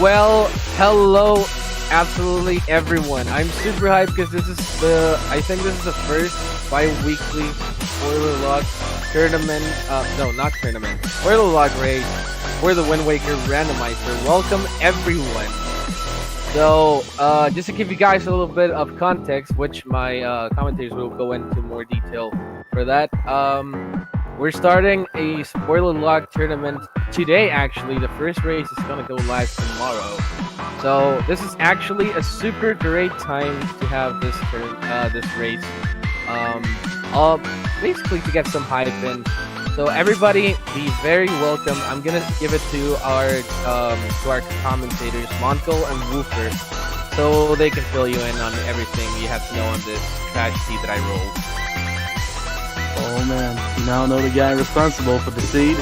Well, hello, absolutely everyone. I'm super hyped because I think this is the first bi-weekly spoiler log tournament, no, not tournament, spoiler log race for the Wind Waker Randomizer. Welcome everyone. So, just to give you guys a little bit of context, which my commentators will go into more detail for that, we're starting a spoiler log tournament today. Actually, the first race is gonna go live tomorrow. So this is actually a super great time to have this race. Basically to get some hype in. So everybody, be very welcome. I'm gonna give it to our commentators, Monko and Woofer, so they can fill you in on everything you have to know on this tragedy that I rolled. Oh man, you now know the guy responsible for the seed.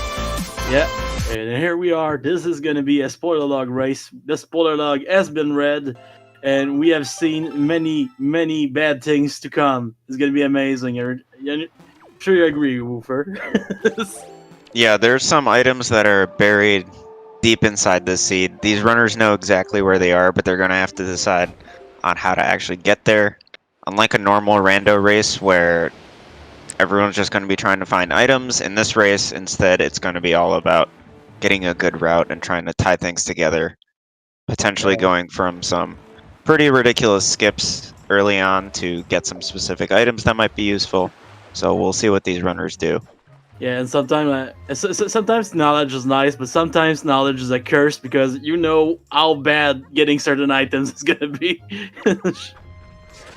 Yeah, and here we are. This is going to be a spoiler log race. The spoiler log has been read, and we have seen many bad things to come. It's going to be amazing. I'm sure you agree, Woofer. Yeah, there's some items that are buried deep inside this seed. These runners know exactly where they are, but they're going to have to decide on how to actually get there. Unlike a normal rando race where everyone's just going to be trying to find items, in this race, instead, it's going to be all about getting a good route and trying to tie things together. Potentially going from some pretty ridiculous skips early on to get some specific items that might be useful. So we'll see what these runners do. Yeah, and sometimes knowledge is nice, but sometimes knowledge is a curse because you know how bad getting certain items is going to be.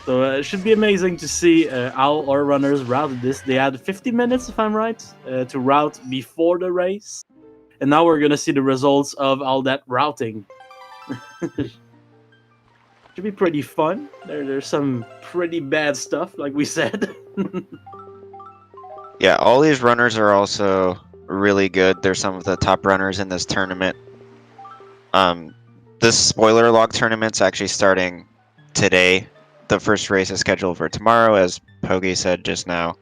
So it should be amazing to see how our runners routed this. They had 50 minutes, if I'm right, to route before the race. And now we're going to see the results of all that routing. Should be pretty fun. There's some pretty bad stuff, like we said. Yeah, all these runners are also really good. They're some of the top runners in this tournament. This spoiler log tournament's actually starting today. The first race is scheduled for tomorrow, as Pogi said just now.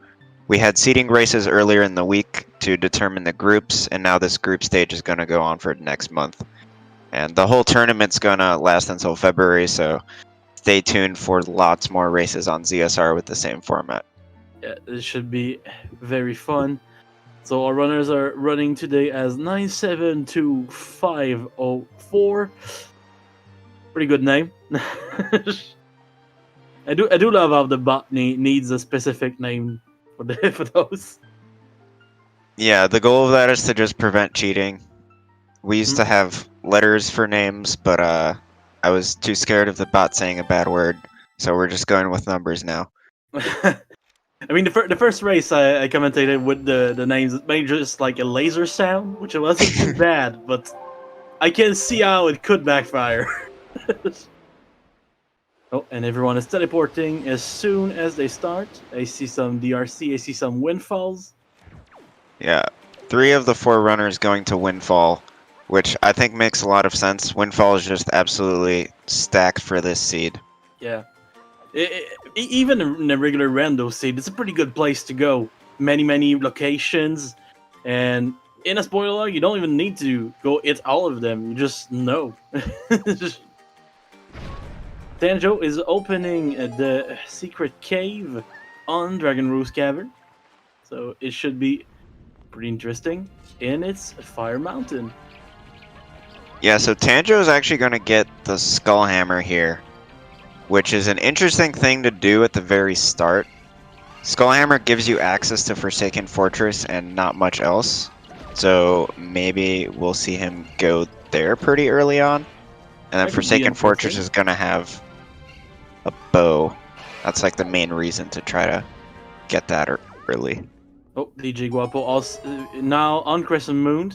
We had seeding races earlier in the week to determine the groups, and now this group stage is going to go on for next month. And the whole tournament's going to last until February, so stay tuned for lots more races on ZSR with the same format. Yeah, this should be very fun. So our runners are running today as 972504. Pretty good name. I do love how the bot needs a specific name for those. Yeah, the goal of that is to just prevent cheating. We used to have letters for names, but I was too scared of the bot saying a bad word, so we're just going with numbers now. I mean, the first race I commentated with the names, it made just like a laser sound, which wasn't too bad, but I can see how it could backfire. Oh, and everyone is teleporting as soon as they start. I see some DRC, I see some windfalls. Yeah, 3 of the 4 runners going to Windfall, which I think makes a lot of sense. Windfall is just absolutely stacked for this seed. Yeah. Even in a regular rando seed, it's a pretty good place to go. Many locations, and in a spoiler log, you don't even need to go hit all of them. You just know. Tanjo is opening the secret cave on Dragon Roost Cavern, so it should be pretty interesting. And it's Fire Mountain. Yeah, so Tanjo is actually going to get the Skull Hammer here, which is an interesting thing to do at the very start. Skull Hammer gives you access to Forsaken Fortress and not much else, so maybe we'll see him go there pretty early on. And then Forsaken Fortress is going to have a bow. That's like the main reason to try to get that early. Oh, DJ Guapo also now on Crescent Moon.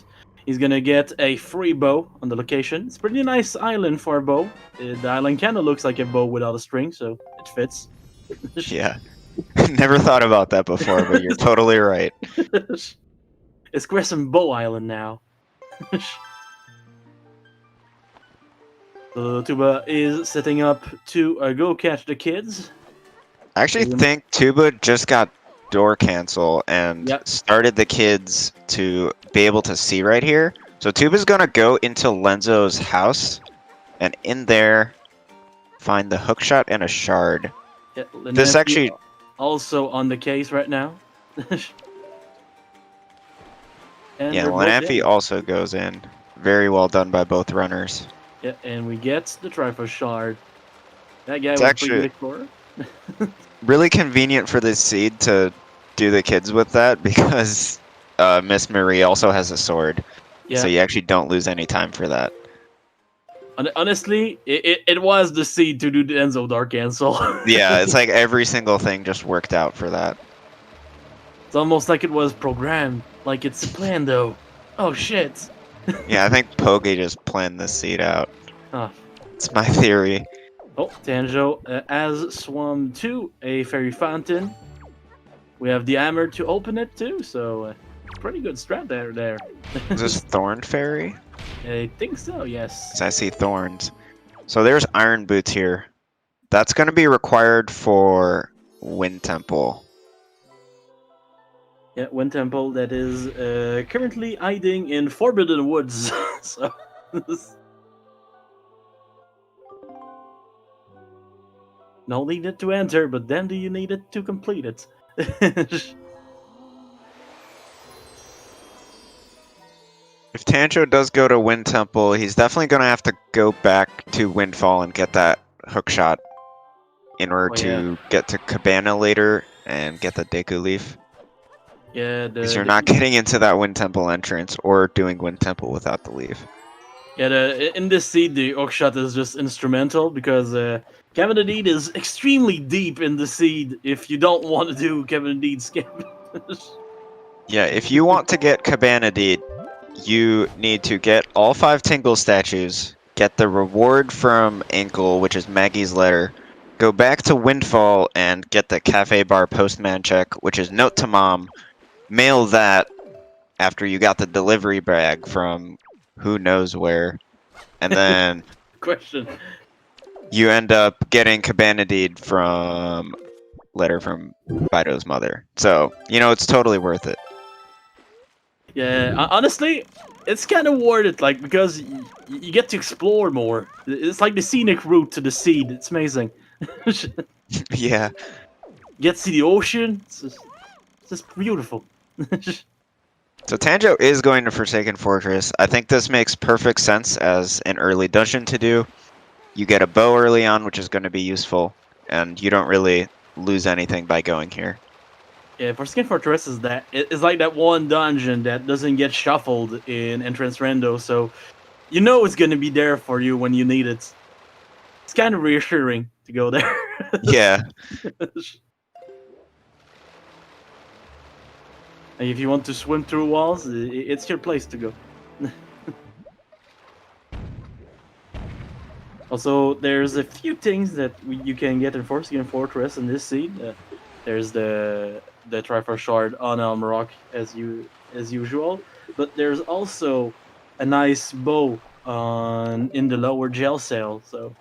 He's gonna get a free bow on the location. It's a pretty nice island for a bow. The island kind of looks like a bow without a string, so it fits. Yeah. Never thought about that before, but you're totally right. It's Crescent Bow Island now. So Tuba is setting up to go catch the kids. I actually think Tuba just got door cancel and started the kids to be able to see right here. So Tuba's gonna go into Lenzo's house and in there, find the hookshot and a shard. Yeah, This Lenanfi actually, also on the case right now. And yeah, we're both Lanaphi dead. also goes in. Very well done by both runners. Yeah, and we get the Triforce Shard. That guy It's was a pretty good actually explorer. really convenient for this seed to do the kids with that because Miss Marie also has a sword. Yeah, So you actually don't lose any time for that. honestly, it was the seed to do the Enzo Dark Cancel. Yeah, it's like every single thing just worked out for that. It's almost like it was programmed. Like it's a plan, though. Oh shit. Yeah, I think Poge just planned this seed out. Ah. It's my theory. Oh, Tanjo as Swam 2, a fairy fountain. We have the hammer to open it too, so pretty good strat there. Is this Thorn Fairy? I think so, yes. 'Cause I see thorns. So there's Iron Boots here. That's going to be required for Wind Temple. Yeah, one temple that is currently hiding in Forbidden Woods. So. No need it to enter, but then do you need it to complete it? If Tanjo does go to Wind Temple, he's definitely going to have to go back to Windfall and get that hookshot in order to get to Cabana later and get the Deku Leaf. Yeah, Because you're not getting into that Wind Temple entrance or doing Wind Temple without the leaf. Yeah, in this seed, the hookshot is just instrumental because Kevin Indeed is extremely deep in the seed if you don't want to do Kevin Indeed skip. Yeah, if you want to get Cabana Deed, you need to get all 5 Tingle statues, get the reward from Inkle, which is Maggie's letter, go back to Windfall and get the Cafe Bar Postman check, which is Note to Mom, mail that after you got the delivery bag from who knows where, and then Question. you end up getting Cabana Deed from letter from Fido's mother. So, you know, it's totally worth it. Yeah, honestly, it's kind of worth it, like, because you get to explore more. It's like the scenic route to the seed. It's amazing. Yeah. Get to see the ocean. It's just beautiful. So Tanjo is going to Forsaken Fortress. I think this makes perfect sense as an early dungeon to do. You get a bow early on, which is going to be useful, and you don't really lose anything by going here. Yeah, Forsaken Fortress is it's like that one dungeon that doesn't get shuffled in Entrance Rando, so you know it's gonna be there for you when you need it. It's kind of reassuring to go there. Yeah. And if you want to swim through walls, it's your place to go. Also, there's a few things that you can get in Forsaken Fortress in this seed. There's the Triforce Shard on Elm Rock as usual, but there's also a nice bow in the lower jail cell. So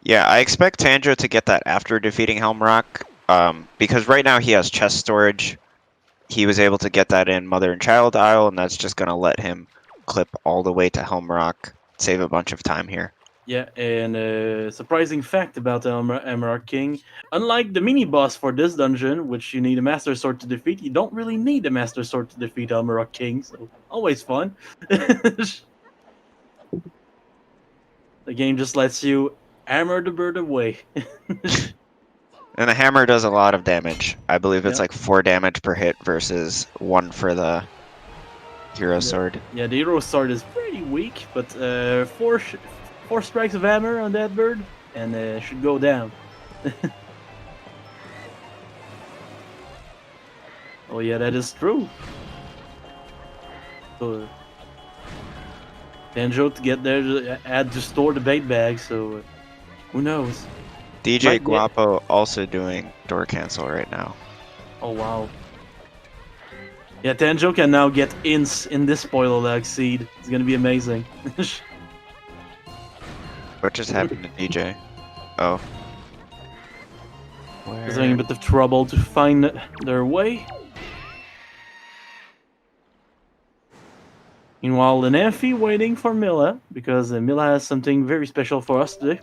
Yeah, I expect Tanjo to get that after defeating Helm Rock, because right now he has chest storage. He was able to get that in Mother and Child Isle, and that's just going to let him clip all the way to Helm Rock, save a bunch of time here. yeah, and a surprising fact about the Emerald King: unlike the mini boss for this dungeon, which you need a Master Sword to defeat, you don't really need a Master Sword to defeat Emerald King. So always fun. The game just lets you hammer the bird away. And the hammer does a lot of damage. I believe it's Yeah. like 4 damage per hit versus 1 for the Hero Sword. Yeah, the Hero Sword is pretty weak, but four strikes of hammer on that bird, and should go down. Oh yeah, that is true. So, Banjo to get there had to store the bait bag, so who knows? DJ Might get- Guapo also doing door cancel right now. Oh wow. Yeah, Tanjo can now get ints in this spoiler lag seed. It's gonna be amazing. What just happened to DJ? Oh. Is having a bit of trouble to find their way. Meanwhile, Lenafi waiting for Mila, because Mila has something very special for us today.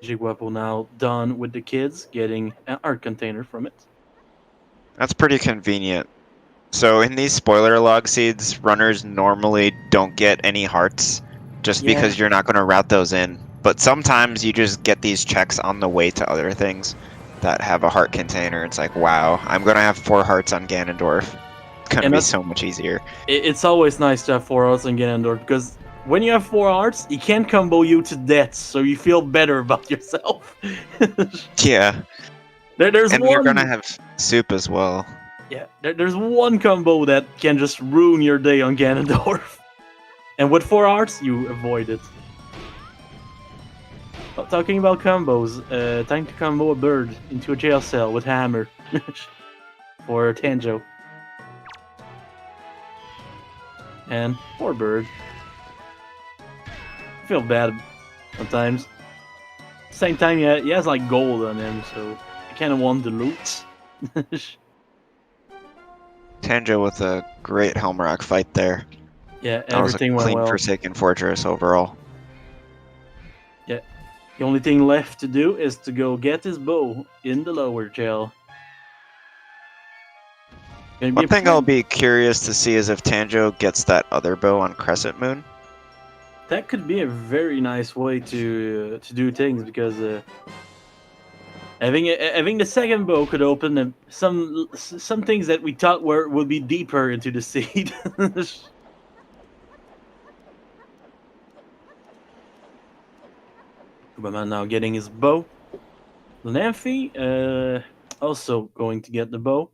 Jigwapo now done with the kids, getting an art container from it. That's pretty convenient. So in these spoiler log seeds, runners normally don't get any hearts, just Yeah. because you're not going to route those in. But sometimes you just get these checks on the way to other things that have a heart container. It's like, wow, I'm going to have 4 hearts on Ganondorf. It's going to And be that's- so much easier. It's always nice to have 4 hearts on Ganondorf, because when you have 4 hearts, he can't combo you to death, so you feel better about yourself. Yeah, There's and one. you're going to have soup as well. Yeah, there's one combo that can just ruin your day on Ganondorf. And with 4 hearts, you avoid it. Well, talking about combos, time to combo a bird into a jail cell with hammer. For Tanjo. And poor bird. I feel bad sometimes. Same time, yeah, he has like gold on him, so I kind of want the loot. Tanjo with a great Helmrock fight there. Yeah, That was a everything went clean well. Forsaken Fortress overall. Yeah, the only thing left to do is to go get his bow in the lower jail. One thing I'll be curious to see is if Tanjo gets that other bow on Crescent Moon. That could be a very nice way to do things, because having the second bow could open some things that we thought would be deeper into the seed. Kubaman now getting his bow. Lamphy also going to get the bow.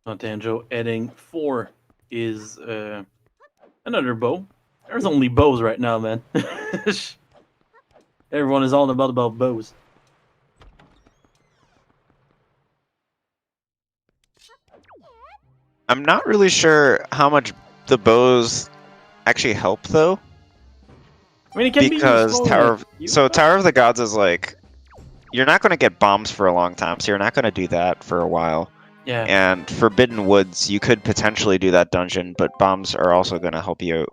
Tanjo adding 4 is another bow. There's only bows right now, man. Everyone is all about bows. I'm not really sure how much the bows actually help though, I mean, it can because be useful, Tower of the Gods is like, you're not going to get bombs for a long time, so you're not going to do that for a while. Yeah. And Forbidden Woods, you could potentially do that dungeon, but bombs are also going to help you out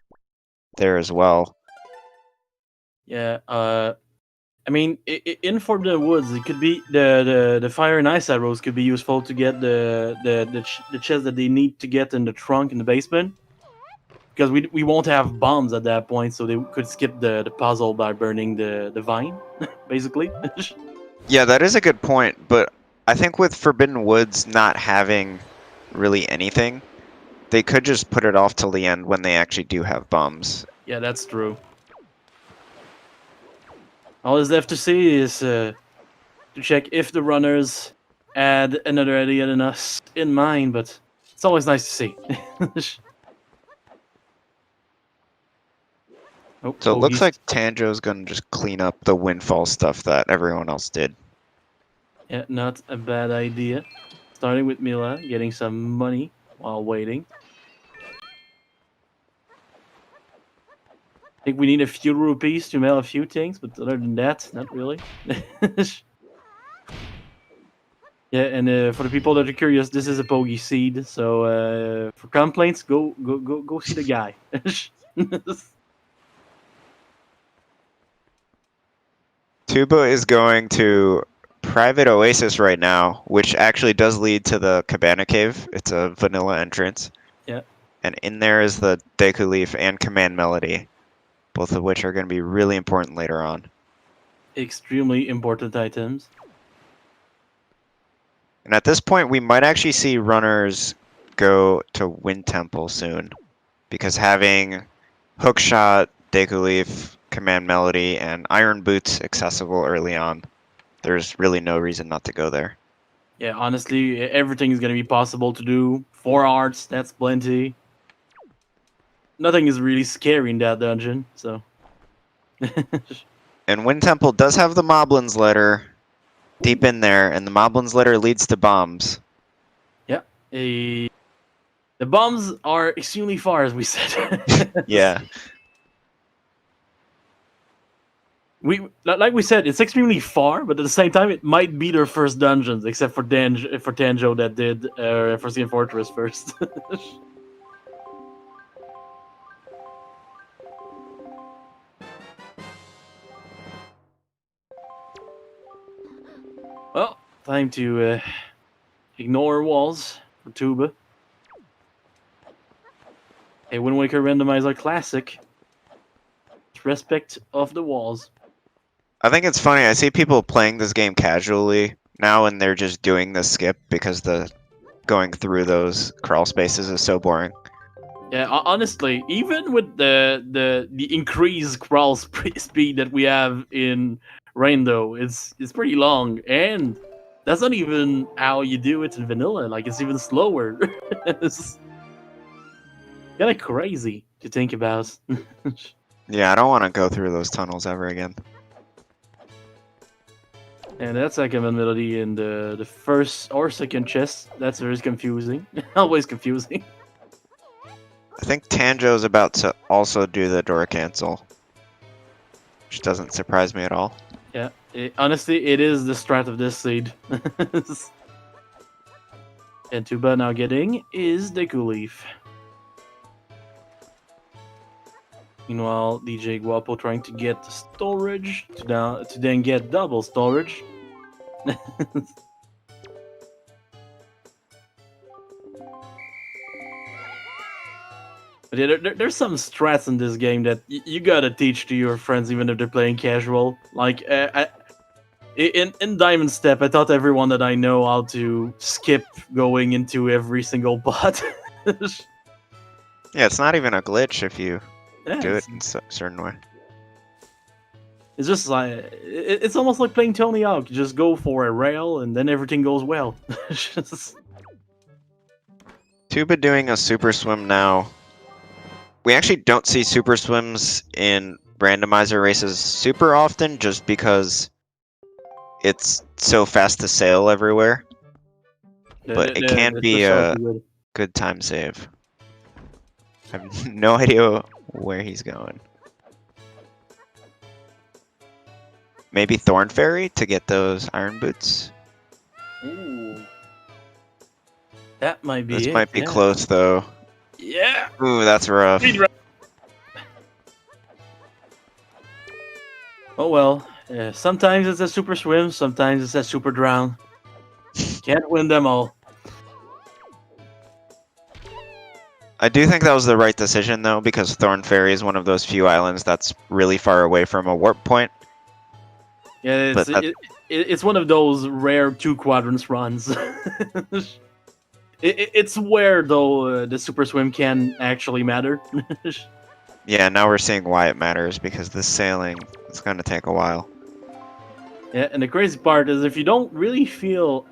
there as well. Yeah. I mean, in Forbidden Woods, it could be the fire and ice arrows could be useful to get the chest that they need to get in the trunk in the basement. Because we won't have bombs at that point, so they could skip the puzzle by burning the vine, basically. Yeah, that is a good point, but I think with Forbidden Woods not having really anything, they could just put it off till the end when they actually do have bombs. Yeah, that's true. All is left to see is to check if the runners had another idea than us in mind, but it's always nice to see. So it looks like Tanjo's gonna just clean up the windfall stuff that everyone else did. Yeah, not a bad idea. Starting with Mila, getting some money while waiting. I think we need a few rupees to mail a few things, but other than that, not really. Yeah, and for the people that are curious, this is a Pogi seed, so for complaints, go see the guy. Tuba is going to Private Oasis right now, which actually does lead to the Cabana Cave. It's a vanilla entrance. Yeah. And in there is the Deku Leaf and Command Melody, both of which are going to be really important later on. Extremely important items. And at this point, we might actually see runners go to Wind Temple soon, because having Hookshot, Deku Leaf, Command Melody, and Iron Boots accessible early on, there's really no reason not to go there. Yeah, honestly, everything is going to be possible to do. 4 arts, that's plenty. Nothing is really scary in that dungeon, so... And Wind Temple does have the Moblin's Letter deep in there, and the Moblin's Letter leads to bombs. Yeah. The bombs are extremely far, as we said. Yeah. Like we said, it's extremely far, but at the same time, it might be their first dungeons, except for Tanjo that did Forsaken Fortress first. Well, time to ignore walls for Tuba. A Wind Waker Randomizer classic. Respect of the walls. I think it's funny. I see people playing this game casually now, and they're just doing the skip because the going through those crawl spaces is so boring. Yeah, honestly, even with the increased crawl speed that we have in Rainbow, it's pretty long, and that's not even how you do it in vanilla. Like, it's even slower. It's kind of crazy to think about. Yeah, I don't want to go through those tunnels ever again. And that second melody in the first or second chest, that's very confusing. Always confusing. I think Tanjo's about to also do the door cancel, which doesn't surprise me at all. Yeah, honestly, it is the strat of this seed. And Tuba now getting is Deku Leaf. Meanwhile, DJ Guapo trying to get storage to then get double storage. But yeah, there's some strats in this game that you gotta teach to your friends, even if they're playing casual. Like, in Diamond Step, I taught everyone that I know how to skip going into every single bot. Yeah, it's not even a glitch if you Yeah, do it in a certain way. it's just like it's almost like playing Tony Hawk. You just go for a rail, and then everything goes well. Just... Tuba doing a super swim now. We actually don't see super swims in randomizer races super often, just because it's so fast to sail everywhere. But it can be a good time save. I have no idea where he's going. Maybe Thorn Fairy to get those iron boots. Ooh. That might be This it, might be yeah. close though. Yeah. Ooh, that's rough. Oh well. Sometimes it's a super swim, sometimes it's a super drown. Can't win them all. I do think that was the right decision though, because Thorn Fairy is one of those few islands that's really far away from a warp point. Yeah, it's one of those rare 2 quadrants runs. It's where though the super swim can actually matter. Yeah, now we're seeing why it matters, because this sailing is going to take a while. Yeah, and the crazy part is if you don't really feel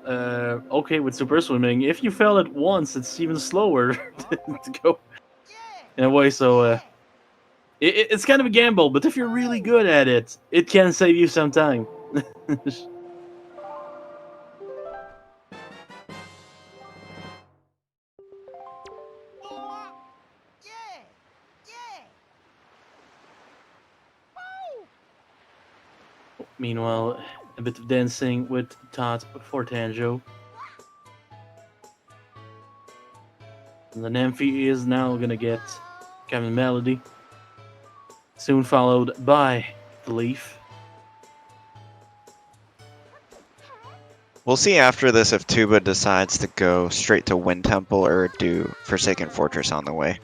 okay with super swimming, if you fail it once, it's even slower to go in a way. So it's kind of a gamble, but if you're really good at it, it can save you some time. Meanwhile, a bit of dancing with Todd for Tanjo. And the Nymphy is now gonna get Kevin Melody. Soon followed by the Leaf. We'll see after this if Tuba decides to go straight to Wind Temple or do Forsaken Fortress on the way.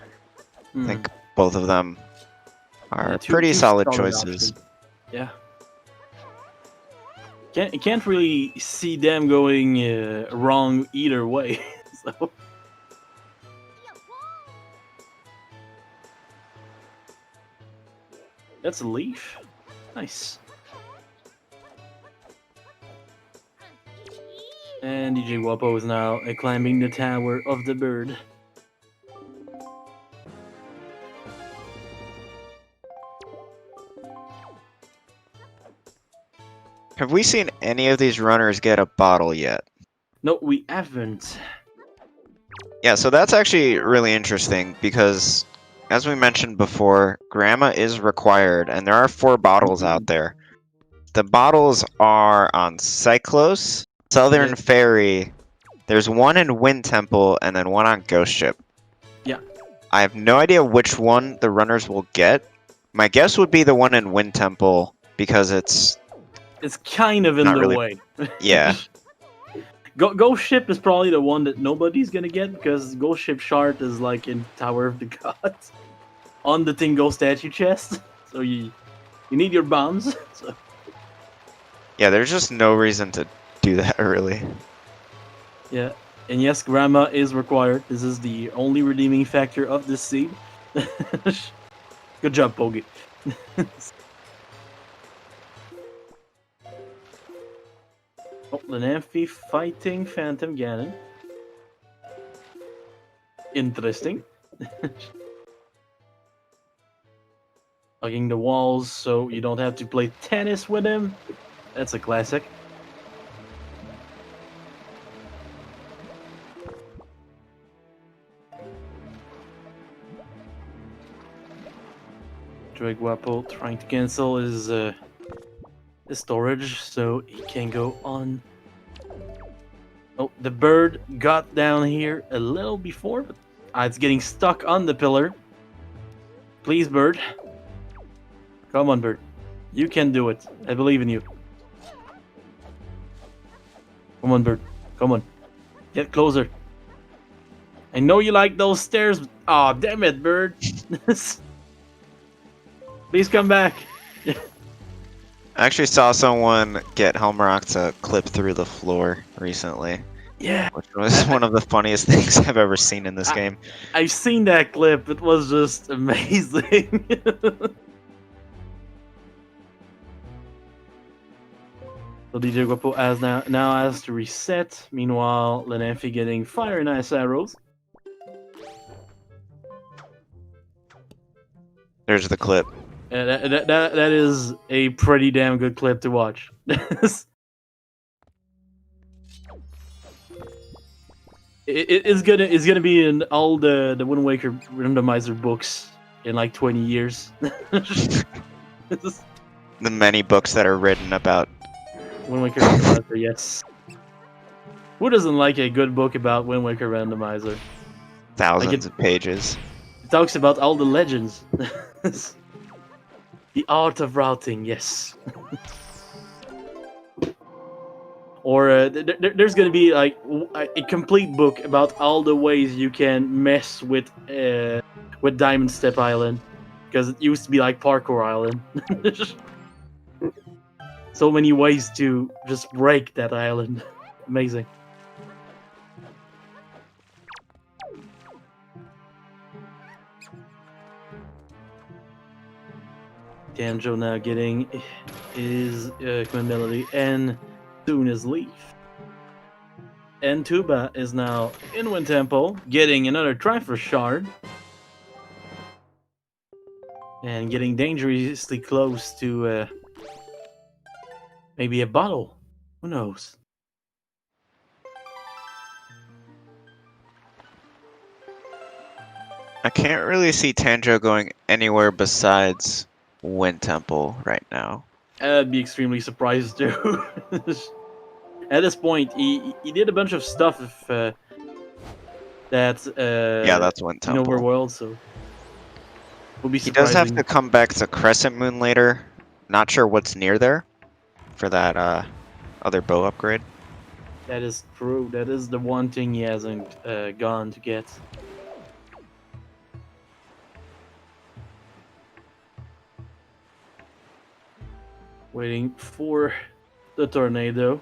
I think both of them are pretty solid choices. Options. Yeah. Can't really see them going wrong either way. So. That's a Leaf. Nice. And DJ Wapo is now climbing the Tower of the Bird. Have we seen any of these runners get a bottle yet? No, we haven't. Yeah, so that's actually really interesting because, as we mentioned before, Grandma is required, and there are 4 bottles out there. The bottles are on Cyclos, Southern Yeah. Ferry. There's one in Wind Temple, and then one on Ghost Ship. Yeah. I have no idea which one the runners will get. My guess would be the one in Wind Temple because it's kind of in not the really. way. Yeah. Ghost Ship is probably the one that nobody's gonna get because Ghost Ship Shard is like in Tower of the Gods on the Tingle statue chest. So you need your bombs. So. Yeah, there's just no reason to do that, really. Yeah, and yes, Grandma is required. This is the only redeeming factor of this seed. Good job, Pogi. Oh, Lanamphy fighting Phantom Ganon. Interesting. Hugging the walls so you don't have to play tennis with him. That's a classic. Dragwapple trying to cancel his storage so he can go on. Oh, the bird got down here a little before, but it's getting stuck on the pillar. Please, bird. Come on, bird. You can do it. I believe in you. Come on, bird. Come on. Get closer. I know you like those stairs. Aw, damn it, bird. Please come back. I actually saw someone get Helmrock to clip through the floor recently. Yeah. Which was one of the funniest things I've ever seen in this game. I've seen that clip. It was just amazing. So DJ Guapo now has to reset. Meanwhile, Lanamphy getting fire and ice arrows. There's the clip. That is a pretty damn good clip to watch. It's gonna be in all the Wind Waker randomizer books in like 20 years. The many books that are written about Wind Waker randomizer, yes. Who doesn't like a good book about Wind Waker randomizer? thousands of pages. It talks about all the legends. The art of routing, yes. Or there's gonna be like a complete book about all the ways you can mess with Diamond Step Island, because it used to be like Parkour Island. So many ways to just break that island. Amazing. Danjo now getting his command melody and soon his leaf. And Tuba is now in Wind Temple, getting another Triforce Shard. And getting dangerously close to maybe a bottle. Who knows? I can't really see Tanjo going anywhere besides Wind Temple right now. I'd be extremely surprised too. At this point, he did a bunch of stuff if that's Yeah, that's Wind Temple. Overworld, so would be He does surprising. have to come back to Crescent Moon later. Not sure what's near there for that other bow upgrade. That is true. That is the one thing he hasn't gone to get. Waiting for the tornado.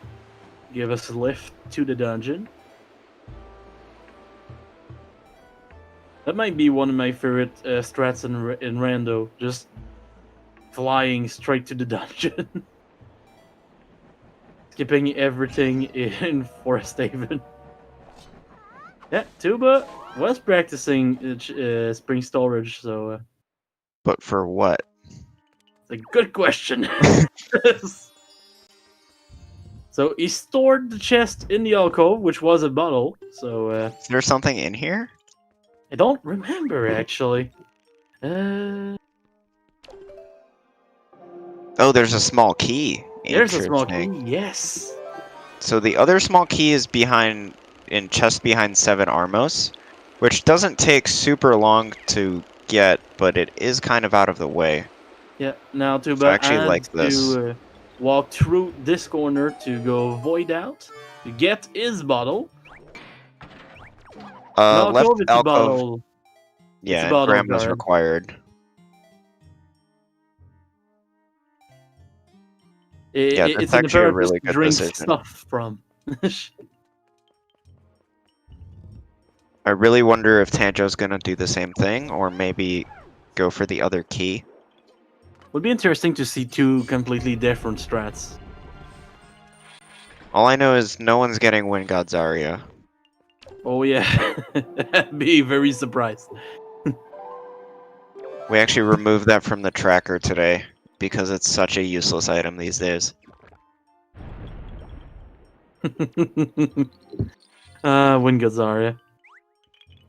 Give us a lift to the dungeon. That might be one of my favorite strats in Rando. Just flying straight to the dungeon. Skipping everything in Forest Haven. Yeah, Tuba was practicing spring storage, so... But for what? It's a good question. So he stored the chest in the alcove, which was a bottle. So Is there something in here? I don't remember actually. Oh, there's a small key. There's a small key. Interesting. Yes. So the other small key is behind in chest behind 7 Armos, which doesn't take super long to get, but it is kind of out of the way. Yeah. Now to So I actually like this. to walk through this corner to go void out to get his bottle. Left It's a alcove. bottle. Yeah, a bottle grandma's guard. required. Yeah, that's It's an actually a imperative really to good drink decision. stuff from. I really wonder if Tanjo's gonna do the same thing, or maybe go for the other key. Would be interesting to see two completely different strats. All I know is no one's getting Wind God Zarya. Oh yeah, I'd be very surprised. We actually removed that from the tracker today because it's such a useless item these days. Wind Zarya.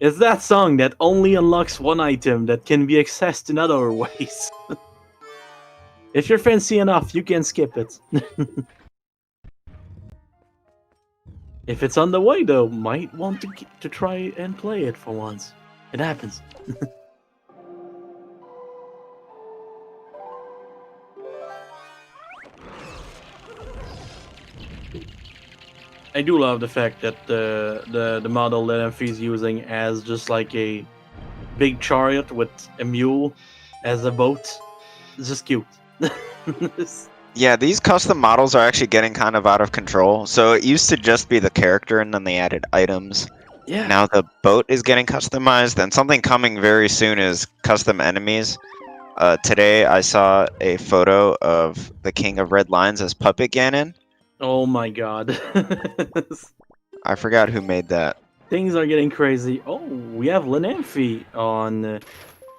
It's that song that only unlocks one item that can be accessed in other ways. If you're fancy enough, you can skip it. If it's on the way, though, might want to try and play it for once. It happens. I do love the fact that the model that Amphi's using as just like a big chariot with a mule as a boat. It's just cute. Yeah, these custom models are actually getting kind of out of control. So it used to just be the character and then they added items. Yeah. Now the boat is getting customized, and something coming very soon is custom enemies. Today I saw a photo of the King of Red Lines as Puppet Ganon. Oh my god. I forgot who made that. Things are getting crazy. Oh, we have Lenamphy on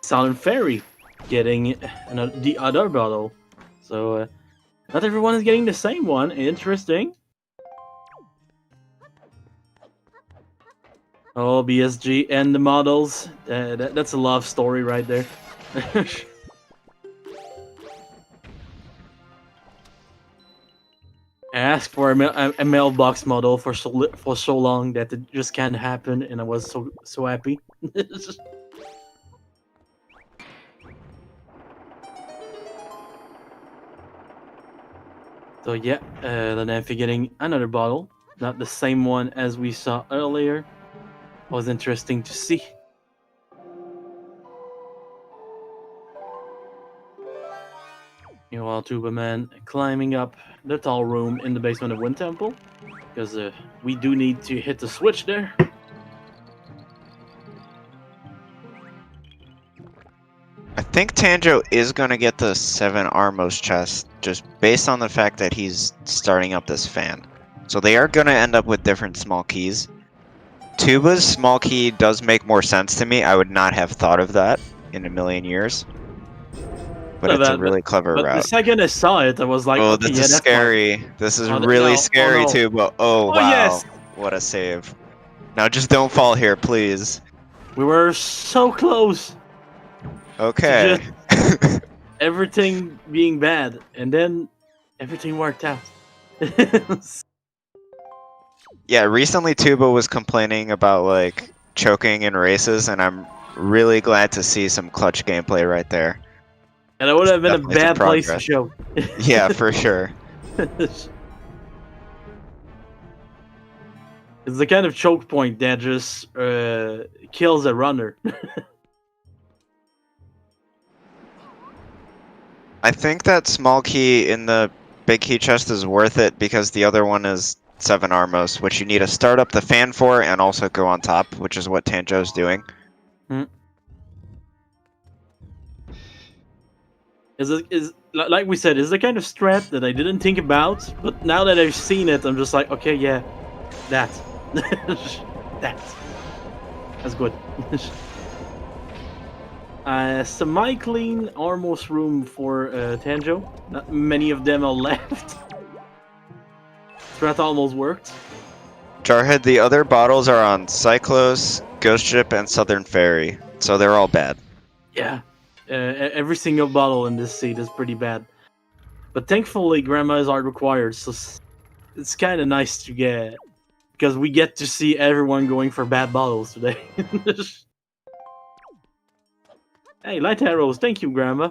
Silent Fairy getting the other bottle. So, not everyone is getting the same one. Interesting. Oh, BSG and the models. That's a love story right there. I asked for a mailbox model for so long that it just can't happen, and I was so happy. So yeah, then I'm getting another bottle, not the same one as we saw earlier. Was interesting to see. Meanwhile, Tuba Man climbing up the tall room in the basement of Wind Temple, because we do need to hit the switch there. I think Tanjo is going to get the 7 Armos chest, just based on the fact that he's starting up this fan. So they are going to end up with different small keys. Tuba's small key does make more sense to me. I would not have thought of that in a million years. But it's a really clever but route. the second I saw it, I was like, Oh, okay, this yeah, is that's scary. fine. This is Oh, really no. scary, Oh, no. Tuba. Oh, wow. Yes! What a save. Now just don't fall here, please. We were so close. Okay. Everything being bad, and then everything worked out. Yeah, recently Tuba was complaining about, like, choking in races, and I'm really glad to see some clutch gameplay right there. And it would have been a Definitely some bad place to progress. show. Yeah, for sure. It's the kind of choke point that just kills a runner. I think that small key in the big key chest is worth it because the other one is 7 Armos, which you need to start up the fan for and also go on top, which is what Tanjo's doing. Is like we said, is the kind of strat that I didn't think about, but now that I've seen it, I'm just like, okay, yeah, that. That's good. Semi-clean Armos room for Tanjo. Not many of them are left. strat almost worked. Jarhead, the other bottles are on Cyclos, Ghost Ship, and Southern Ferry, so they're all bad. Yeah, every single bottle in this seed is pretty bad. But thankfully, grandmas aren't required, so it's kind of nice to get, because we get to see everyone going for bad bottles today. Hey, light arrows, thank you, Grandma.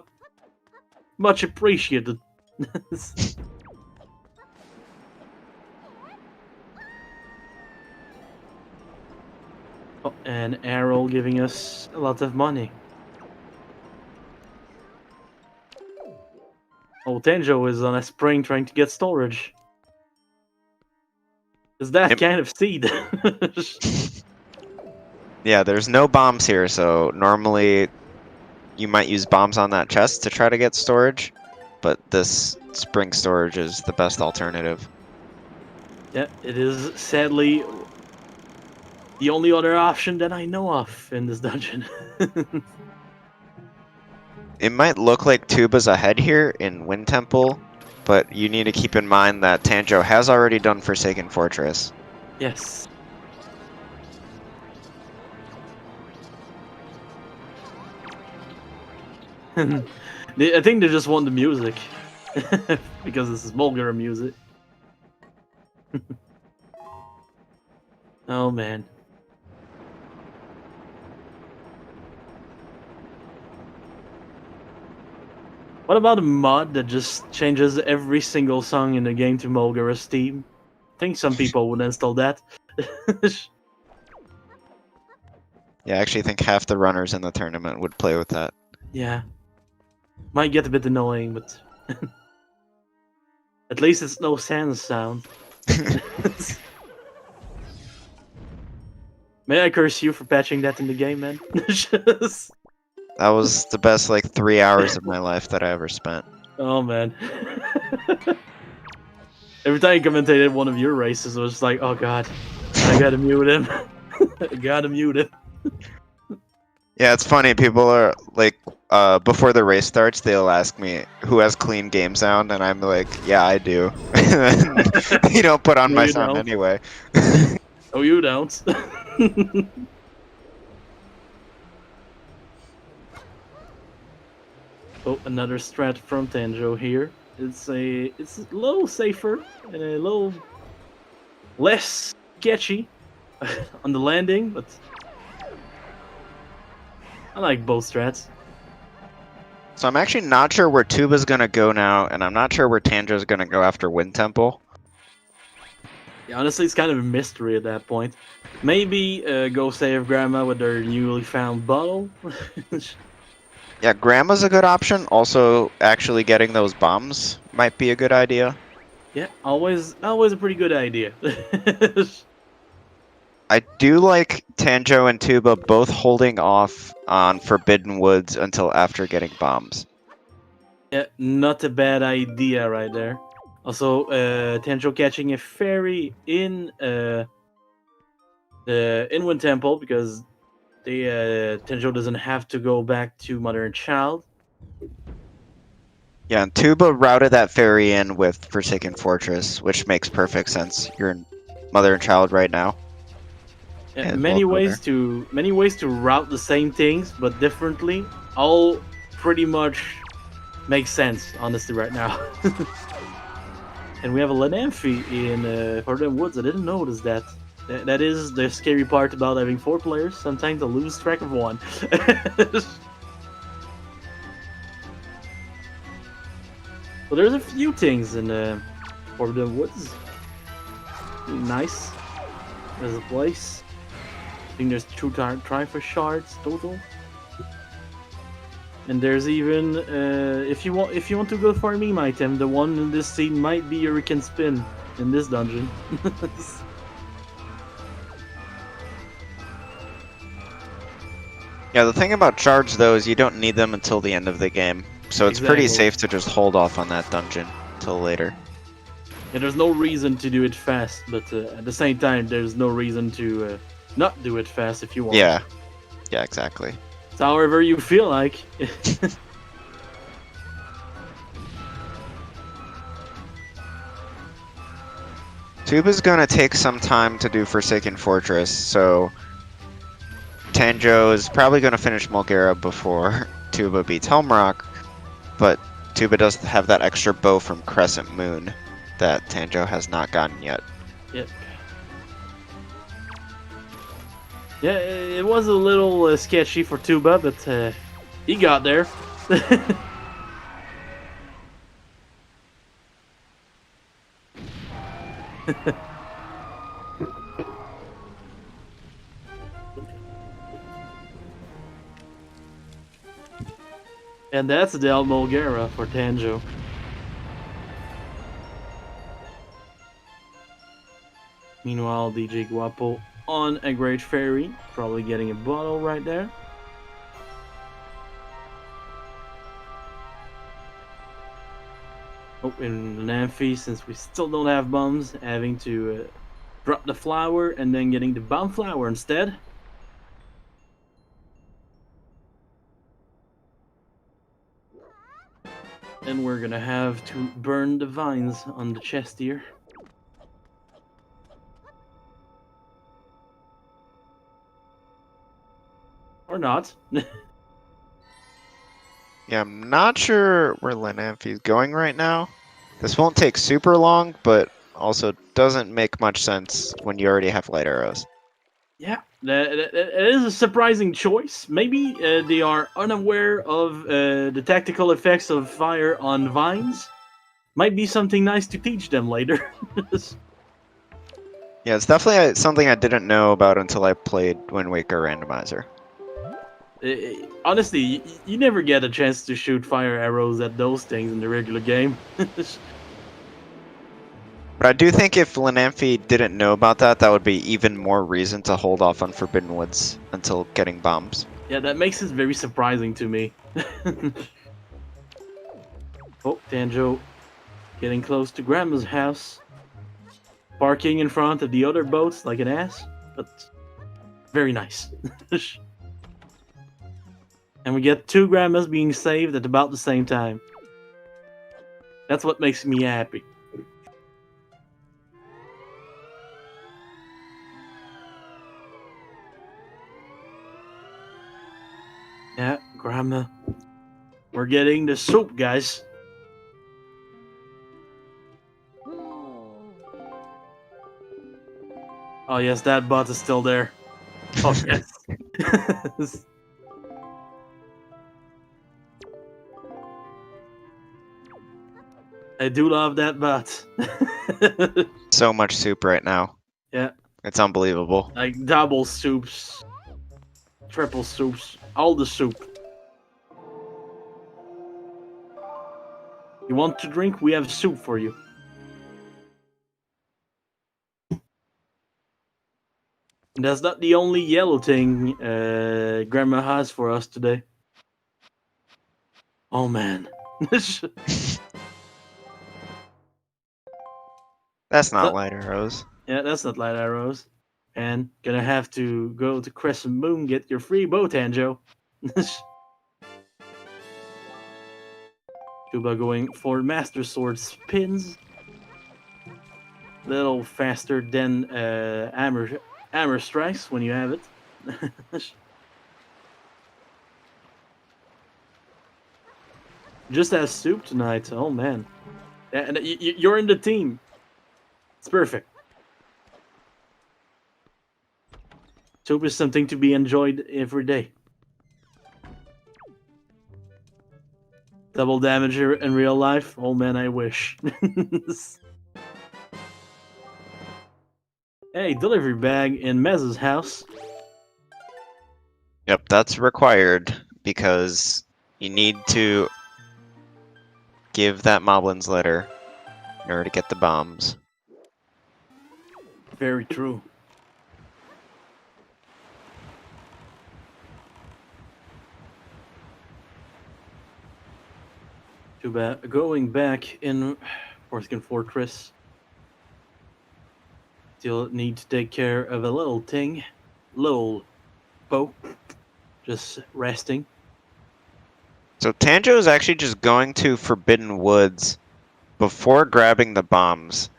Much appreciated. Oh, an arrow giving us a lot of money. Oh, Tenjo is on a spring trying to get storage. Is that kind of seed? Yeah, there's no bombs here, so normally you might use bombs on that chest to try to get storage, but this spring storage is the best alternative. Yeah, it is sadly the only other option that I know of in this dungeon. It might look like Tuba's ahead here in Wind Temple, but you need to keep in mind that Tanjo has already done Forsaken Fortress. Yes. I think they just want the music. Because this is Mulgar music. Oh man. What about a mod that just changes every single song in the game to Mulgar's theme? I think some people would install that. Yeah, I actually think half the runners in the tournament would play with that. Yeah. Might get a bit annoying, but at least it's no sans sound. May I curse you for patching that in the game, man? That was the best, like, 3 hours of my life that I ever spent. Oh, man. Every time you commentated one of your races, it was just like, oh god, I gotta mute him. I gotta mute him. Yeah, it's funny. People are like, before the race starts, they'll ask me who has clean game sound, and I'm like, yeah, I do. You don't put on No, my you sound don't. anyway. Oh, you don't. Oh, another strat from Tanjo here. It's a little safer and a little less sketchy on the landing, but I like both strats. So I'm actually not sure where Tuba's gonna go now, and I'm not sure where Tanjo's gonna go after Wind Temple. Yeah, honestly, it's kind of a mystery at that point. Maybe go save Grandma with her newly found bottle. Yeah, Grandma's a good option. Also, actually getting those bombs might be a good idea. Yeah, always a pretty good idea. I do like Tanjo and Tuba both holding off on Forbidden Woods until after getting bombs. Yeah, not a bad idea right there. Also, Tanjo catching a fairy in the Wind Temple because the Tanjo doesn't have to go back to Mother and Child. Yeah, and Tuba routed that ferry in with Forsaken Fortress, which makes perfect sense. You're in Mother and Child right now. Yeah, Yeah, many well, ways to route the same things but differently. All pretty much makes sense, honestly, right now. And we have a Lenamphy in Forbidden Woods. I didn't notice that. That is the scary part about having 4 players. Sometimes I lose track of one. Well, there's a few things in Forbidden Woods. Nice. There's a place. I think there's 2 Trifer shards total. And there's even if you want to go for a meme item, the one in this scene might be Hurricane Spin in this dungeon. Yeah, the thing about shards though is you don't need them until the end of the game, so it's pretty Exactly. safe to just hold off on that dungeon till later. Yeah, there's no reason to do it fast, but at the same time, there's no reason to not do it fast if you want. Yeah, yeah, exactly. It's however you feel like. Tuba's gonna take some time to do Forsaken Fortress, so Tanjo is probably gonna finish Mulgara before Tuba beats Helmrock, but Tuba does have that extra bow from Crescent Moon that Tanjo has not gotten yet. Yep. Yeah, it was a little sketchy for Tuba, but he got there. And that's Del Mulgara for Tanjo. Meanwhile, DJ Guapo on a Great Fairy, probably getting a bottle right there. Oh, in an amphi, since we still don't have bombs, having to drop the flower and then getting the bomb flower instead. And we're gonna have to burn the vines on the chest here. Or not. Yeah, I'm not sure where Lanamphy is going right now. This won't take super long, but also doesn't make much sense when you already have light arrows. Yeah, that is a surprising choice. Maybe they are unaware of the tactical effects of fire on vines. Might be something nice to teach them later. Yeah, it's definitely something I didn't know about until I played Wind Waker Randomizer. Honestly, you never get a chance to shoot fire arrows at those things in the regular game. But I do think if Lanamphy didn't know about that, that would be even more reason to hold off on Forbidden Woods until getting bombs. Yeah, that makes it very surprising to me. Oh, Tanjo getting close to Grandma's house. Parking in front of the other boats like an ass, but very nice. And we get 2 Grandmas being saved at about the same time. That's what makes me happy. Yeah, Grandma. We're getting the soup, guys. Oh yes, that bot is still there. Oh yes. I do love that bot. So much soup right now. Yeah. It's unbelievable. Like double soups, triple soups, all the soup. You want to drink? We have soup for you. And that's not the only yellow thing Grandma has for us today. Oh man. That's not light arrows. Yeah, that's not light arrows. And gonna have to go to Crescent Moon, get your free bow, Tanjo. Tuba going for Master Sword spins. Little faster than hammer strikes when you have it. Just as soup tonight. Oh man. And you're in the team. It's perfect. Soup is something to be enjoyed every day. Double damage in real life? Oh man, I wish. Hey, delivery bag in Mez's house. Yep, that's required because you need to give that Moblin's letter in order to get the bombs. Very true. Too bad. Going back in Forsaken Fortress. Still need to take care of a little thing. Little Poe. Just resting. So Tanjo is actually just going to Forbidden Woods before grabbing the bombs,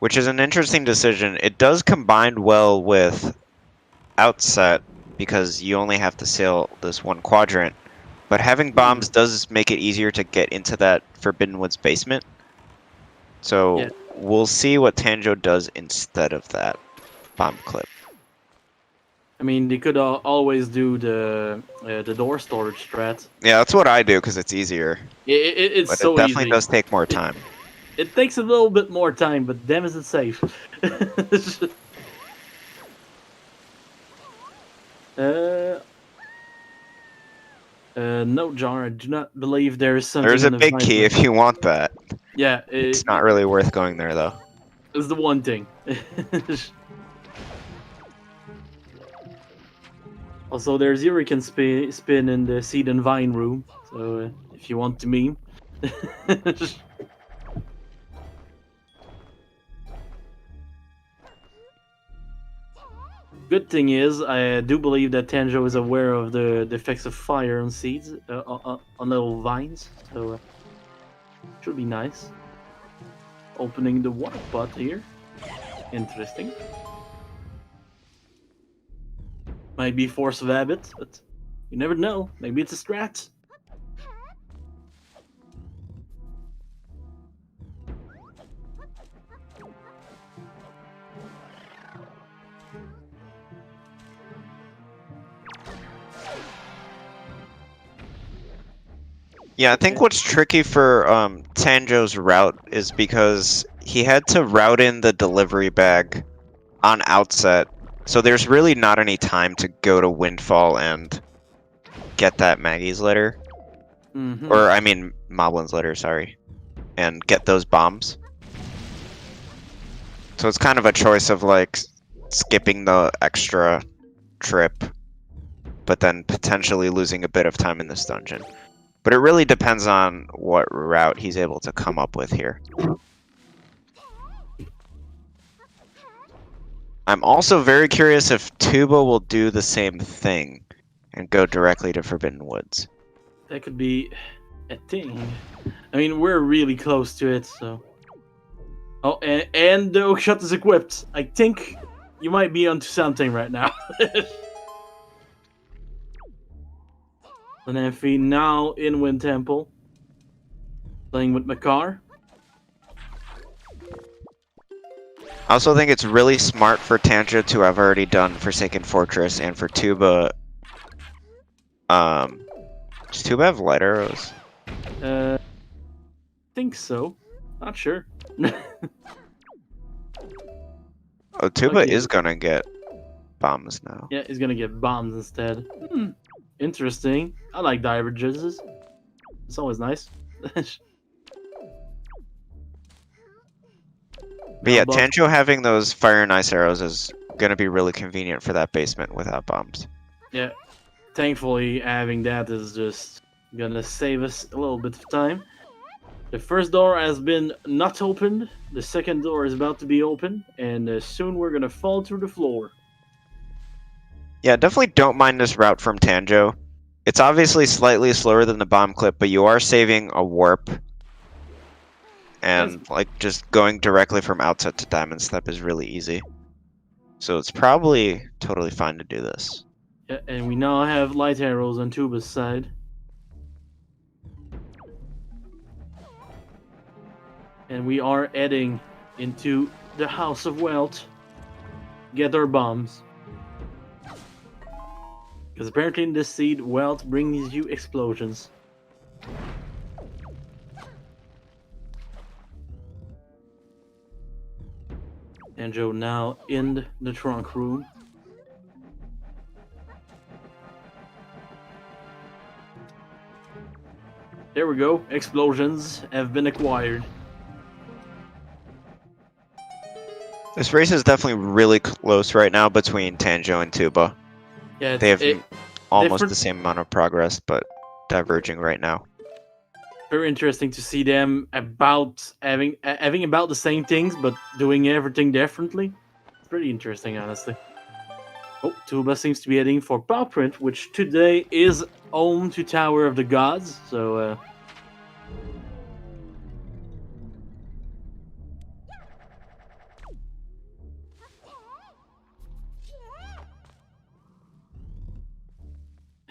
which is an interesting decision. It does combine well with Outset because you only have to sail this one quadrant, but having bombs does make it easier to get into that Forbidden Woods basement. So Yeah. we'll see what Tanjo does instead of that bomb clip. I mean, they could always do the door storage strat. Yeah, that's what I do because it's easier, It's but so it definitely easy. does take more time. It takes a little bit more time, but damn is it safe. No, John, I do not believe there is something. There's a in the big key vibrant- if you want that. Yeah, It's not really worth going there though. it's the one thing. Also, there's Hurricane spin in the seed and vine room, so if you want to meme. Good thing is, I do believe that Tanjo is aware of the effects of fire on seeds, on little vines, so should be nice. Opening the water pot here. Interesting. Might be force of habit, but you never know. Maybe it's a strat. Yeah, I think what's tricky for Tanjo's route is because he had to route in the delivery bag on Outset, so there's really not any time to go to Windfall and get that Maggie's letter. Mm-hmm. Or, I mean, Moblin's letter, sorry. And get those bombs. So it's kind of a choice of, like, skipping the extra trip, but then potentially losing a bit of time in this dungeon. But it really depends on what route he's able to come up with here. I'm also very curious if Tuba will do the same thing and go directly to Forbidden Woods. That could be a thing. I mean, we're really close to it, so... Oh, and the Oakshot is equipped. I think you might be onto something right now. And Amphi now in Wind Temple. Playing with Makar. I also think it's really smart for Tanjo to have already done Forsaken Fortress, and for Tuba... does Tuba have light arrows? Think so. Not sure. Oh, Tuba Okay. is gonna get bombs now. Yeah, he's gonna get bombs instead. Interesting. I like divergences. It's always nice. But yeah, Buff. Tanjo having those fire and ice arrows is gonna be really convenient for that basement without bombs. Yeah. Thankfully, having that is just gonna save us a little bit of time. The first door has been not opened. The second door is about to be open, and soon we're gonna fall through the floor. Yeah, definitely don't mind this route from Tanjo. It's obviously slightly slower than the bomb clip, but you are saving a warp. And like just going directly from Outset to Diamond Step is really easy. So it's probably totally fine to do this. Yeah, and we now have light arrows on Tuba's side. And we are heading into the House of Wealth. Get our bombs. Because apparently in this seed, wealth brings you explosions. And Joe now in the trunk room. There we go. Explosions have been acquired. This race is definitely really close right now between Tanjo and Tuba. Yeah, They have almost different- the same amount of progress, but diverging right now. very interesting to see them about having about the same things, but doing everything differently. It's pretty interesting, honestly. Oh, Tuba seems to be heading for Pawprint, which today is home to Tower of the Gods. So,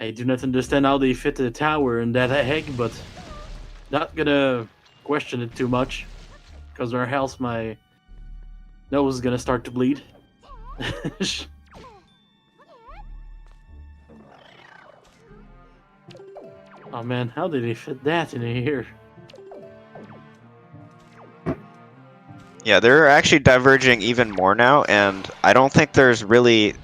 I do not understand how they fit the tower in that egg, but not gonna question it too much, because or else my nose is gonna start to bleed. Oh man, how did they fit that in here? Yeah, they're actually diverging even more now, and I don't think there's really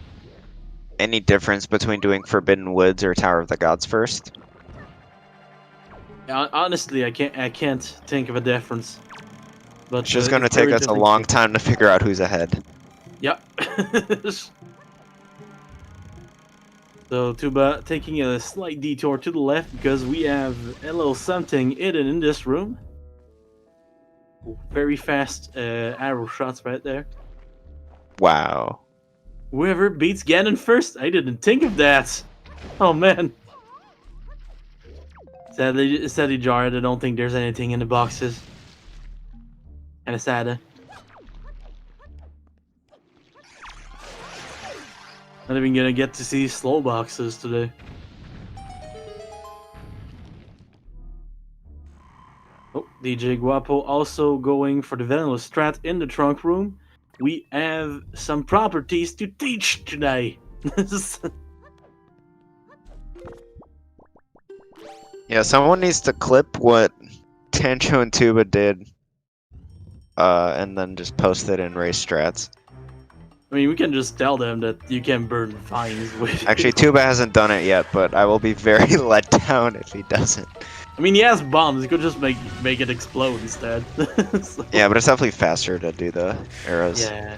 any difference between doing Forbidden Woods or Tower of the Gods first. Honestly, I can't think of a difference. But It's just going to take us a long time to figure out who's ahead. Yep. So Tuba taking a slight detour to the left because we have a little something hidden in this room. Very fast arrow shots right there. Wow. Whoever beats Ganon first, I didn't think of that. Oh man. Sadly jarred. I don't think there's anything in the boxes. Kinda sad. Not even gonna get to see slow boxes today. Oh, DJ Guapo also going for the vanilla strat in the trunk room. We have some properties to teach today. Yeah, someone needs to clip what Tancho and Tuba did, and then just post it in race strats. I mean, we can just tell them that you can burn vines with. Actually, Tuba hasn't done it yet, but I will be very let down if he doesn't. I mean, he has bombs. He could just make it explode instead. So, Yeah, but it's definitely faster to do the arrows. yeah.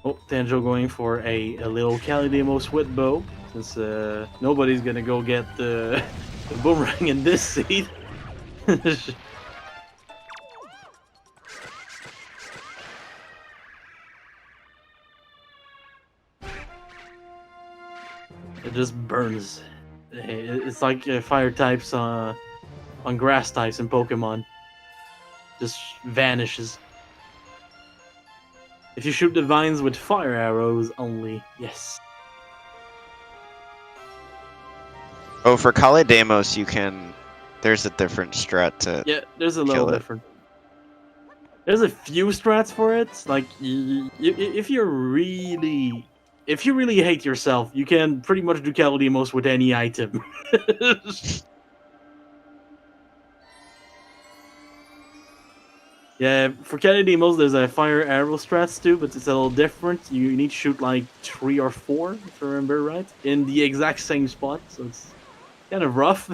Oh, Tanjo going for a little Cali demo sweat bow, since nobody's gonna go get the boomerang in this seed. It just burns. It's like fire types on grass types in Pokemon. Just vanishes. If you shoot the vines with fire arrows only, yes. Oh, for Kalidamos, you can... There's a different strat to... Yeah, there's a little different. There's a few strats for it. Like, if you really hate yourself, you can pretty much do Kalidamos with any item. Yeah, for Kalidamos, there's a fire arrow strats too, but it's a little different. You need to shoot like 3 or 4, if I remember right, in the exact same spot, so it's kind of rough.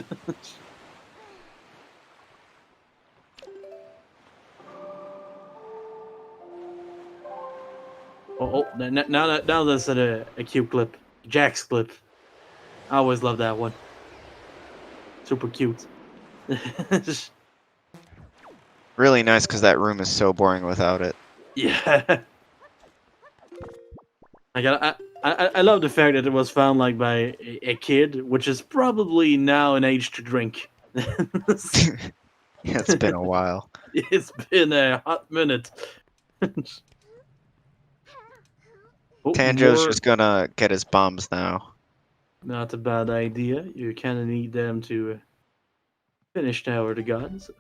Now that's a cute clip. Jack's clip. I always love that one. Super cute. Really nice, because that room is so boring without it. Yeah. I love the fact that it was found like by a kid, which is probably now an age to drink. Yeah, it's been a while. It's been a hot minute. Oh, Tanjo's just gonna get his bombs now. Not a bad idea. You kind of need them to finish Tower of the Gods.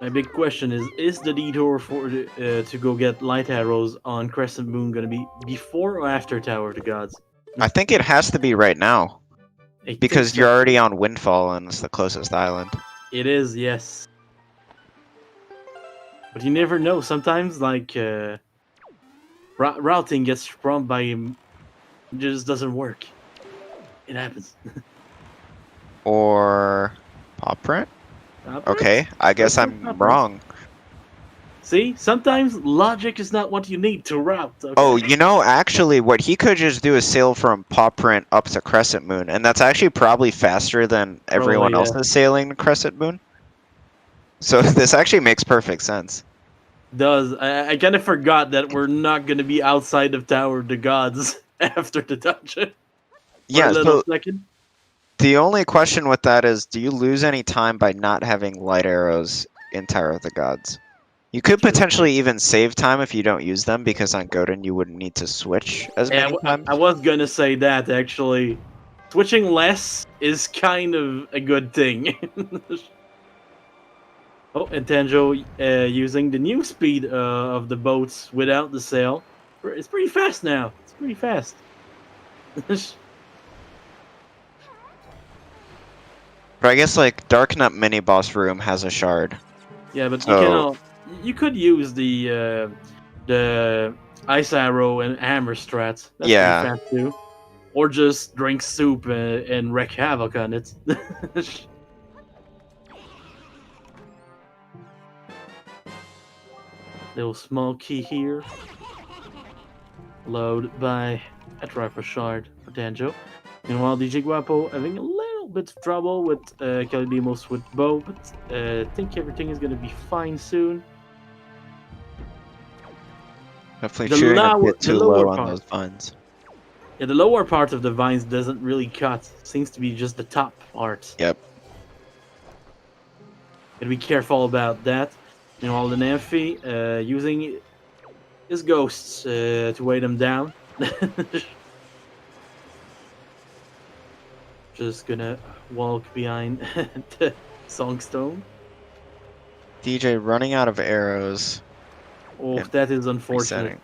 My big question is the detour for to go get light arrows on Crescent Moon gonna be before or after Tower of the Gods? I think it has to be right now. I Because think you're so. already on Windfall and it's the closest island. It is, yes. But you never know. Sometimes, like, routing gets scrubbed by him. It just doesn't work. It happens. Or... Paw print? Okay, I guess I'm wrong. See? Sometimes logic is not what you need to route. Okay? Oh, you know, actually, what he could just do is sail from Paw Print up to Crescent Moon, and that's actually probably faster than everyone yeah. else is sailing to Crescent Moon. So this actually makes perfect sense. Does. I kind of forgot that we're not going to be outside of Tower of the Gods after the dungeon. Yeah, For a little so second. the only question with that is, do you lose any time by not having light arrows in Tower of the Gods. You could potentially even save time if you don't use them, because on Godin you wouldn't need to switch as Yeah, many times. I was gonna say that actually. Switching less is kind of a good thing. Oh, and Tanjo using the new speed of the boats without the sail. It's pretty fast now. It's pretty fast. But I guess like Dark Nut mini boss room has a shard. Yeah, but So- you could use the ice arrow and hammer strats. That's Yeah. pretty fast too. Or just drink soup and wreak havoc on it. Little small key here. Load by a Trapper Shard for Danjo. Meanwhile, DJ Guapo having a little bit of trouble with Calidemos with bow, but I think everything is gonna be fine soon. Definitely The shooting a lower- bit the too lower low on part. those vines. Yeah, the lower part of the vines doesn't really cut. Seems to be just the top part. Yep. Gotta be careful about that. Meanwhile, the Nymphy using his ghosts to weigh them down. Just gonna walk behind the Songstone. DJ running out of arrows. Oh, Yeah, that is unfortunate. Resetting.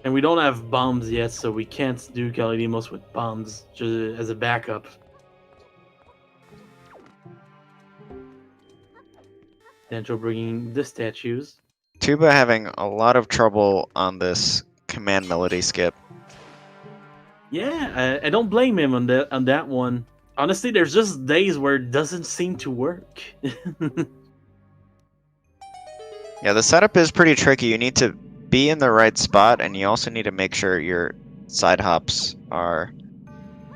And we don't have bombs yet, so we can't do Calidemos with bombs just as a backup. Danjo bringing the statues. Tuba having a lot of trouble on this command melody skip. Yeah, I don't blame him on that one. Honestly, there's just days where it doesn't seem to work. Yeah, the setup is pretty tricky. You need to be in the right spot, and you also need to make sure your side hops are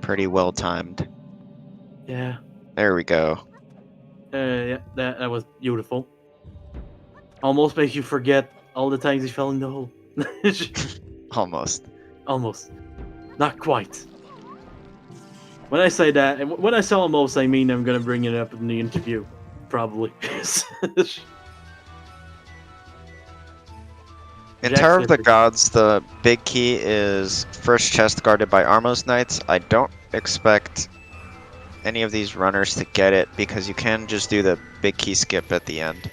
pretty well timed. Yeah. There we go. Yeah, that was beautiful. Almost makes you forget all the times he fell in the hole. Almost. Almost. Not quite. When I say that, when I say almost, I mean I'm gonna bring it up in the interview. Probably. In Jack Tower of the said- Gods, the big key is first chest guarded by Armos Knights. I don't expect any of these runners to get it, because you can just do the big key skip at the end.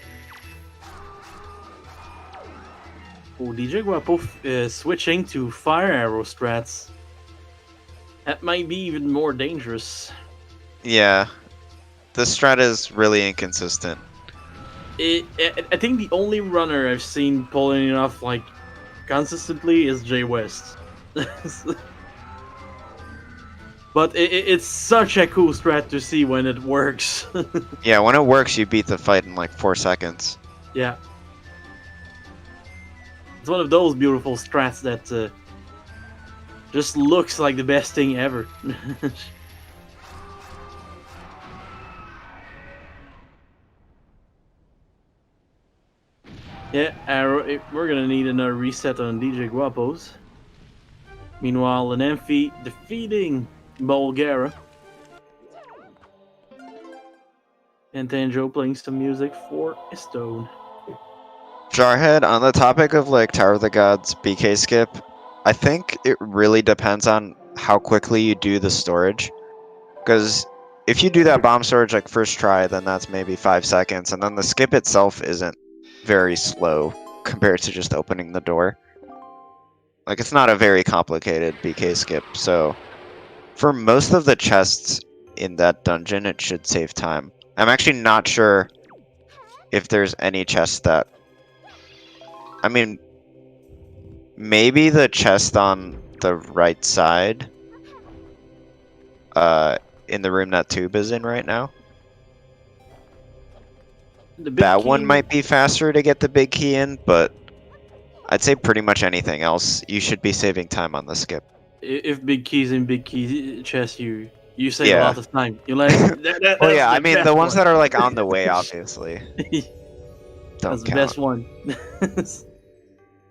Oh, DJ Guapo switching to fire arrow strats. That might be even more dangerous. Yeah, the strat is really inconsistent. I think the only runner I've seen pulling it off like consistently is Jay West. But it's such a cool strat to see when it works. Yeah, when it works, you beat the fight in like 4 seconds. Yeah. It's one of those beautiful strats that just looks like the best thing ever. Yeah, arrow. We're gonna need another reset on DJ Guapos. Meanwhile, an Amphi defeating Bulgara. And Tanjo playing some music for Stone. Jarhead, on the topic of like Tower of the Gods BK skip, I think it really depends on how quickly you do the storage. Because if you do that bomb storage like first try, then that's maybe 5 seconds, and then the skip itself isn't very slow compared to just opening the door. Like, it's not a very complicated BK skip, so for most of the chests in that dungeon, it should save time. I'm actually not sure if there's any chests that... I mean, maybe the chest on the right side, in the room that Tube is in right now. The big That one key- might be faster to get the big key in, but I'd say pretty much anything else, you should be saving time on the skip. If big keys in big key chest, you save a Yeah. lot of time. You like? Oh yeah, I mean the ones that are like on the way, obviously. That's Don't the count. best one.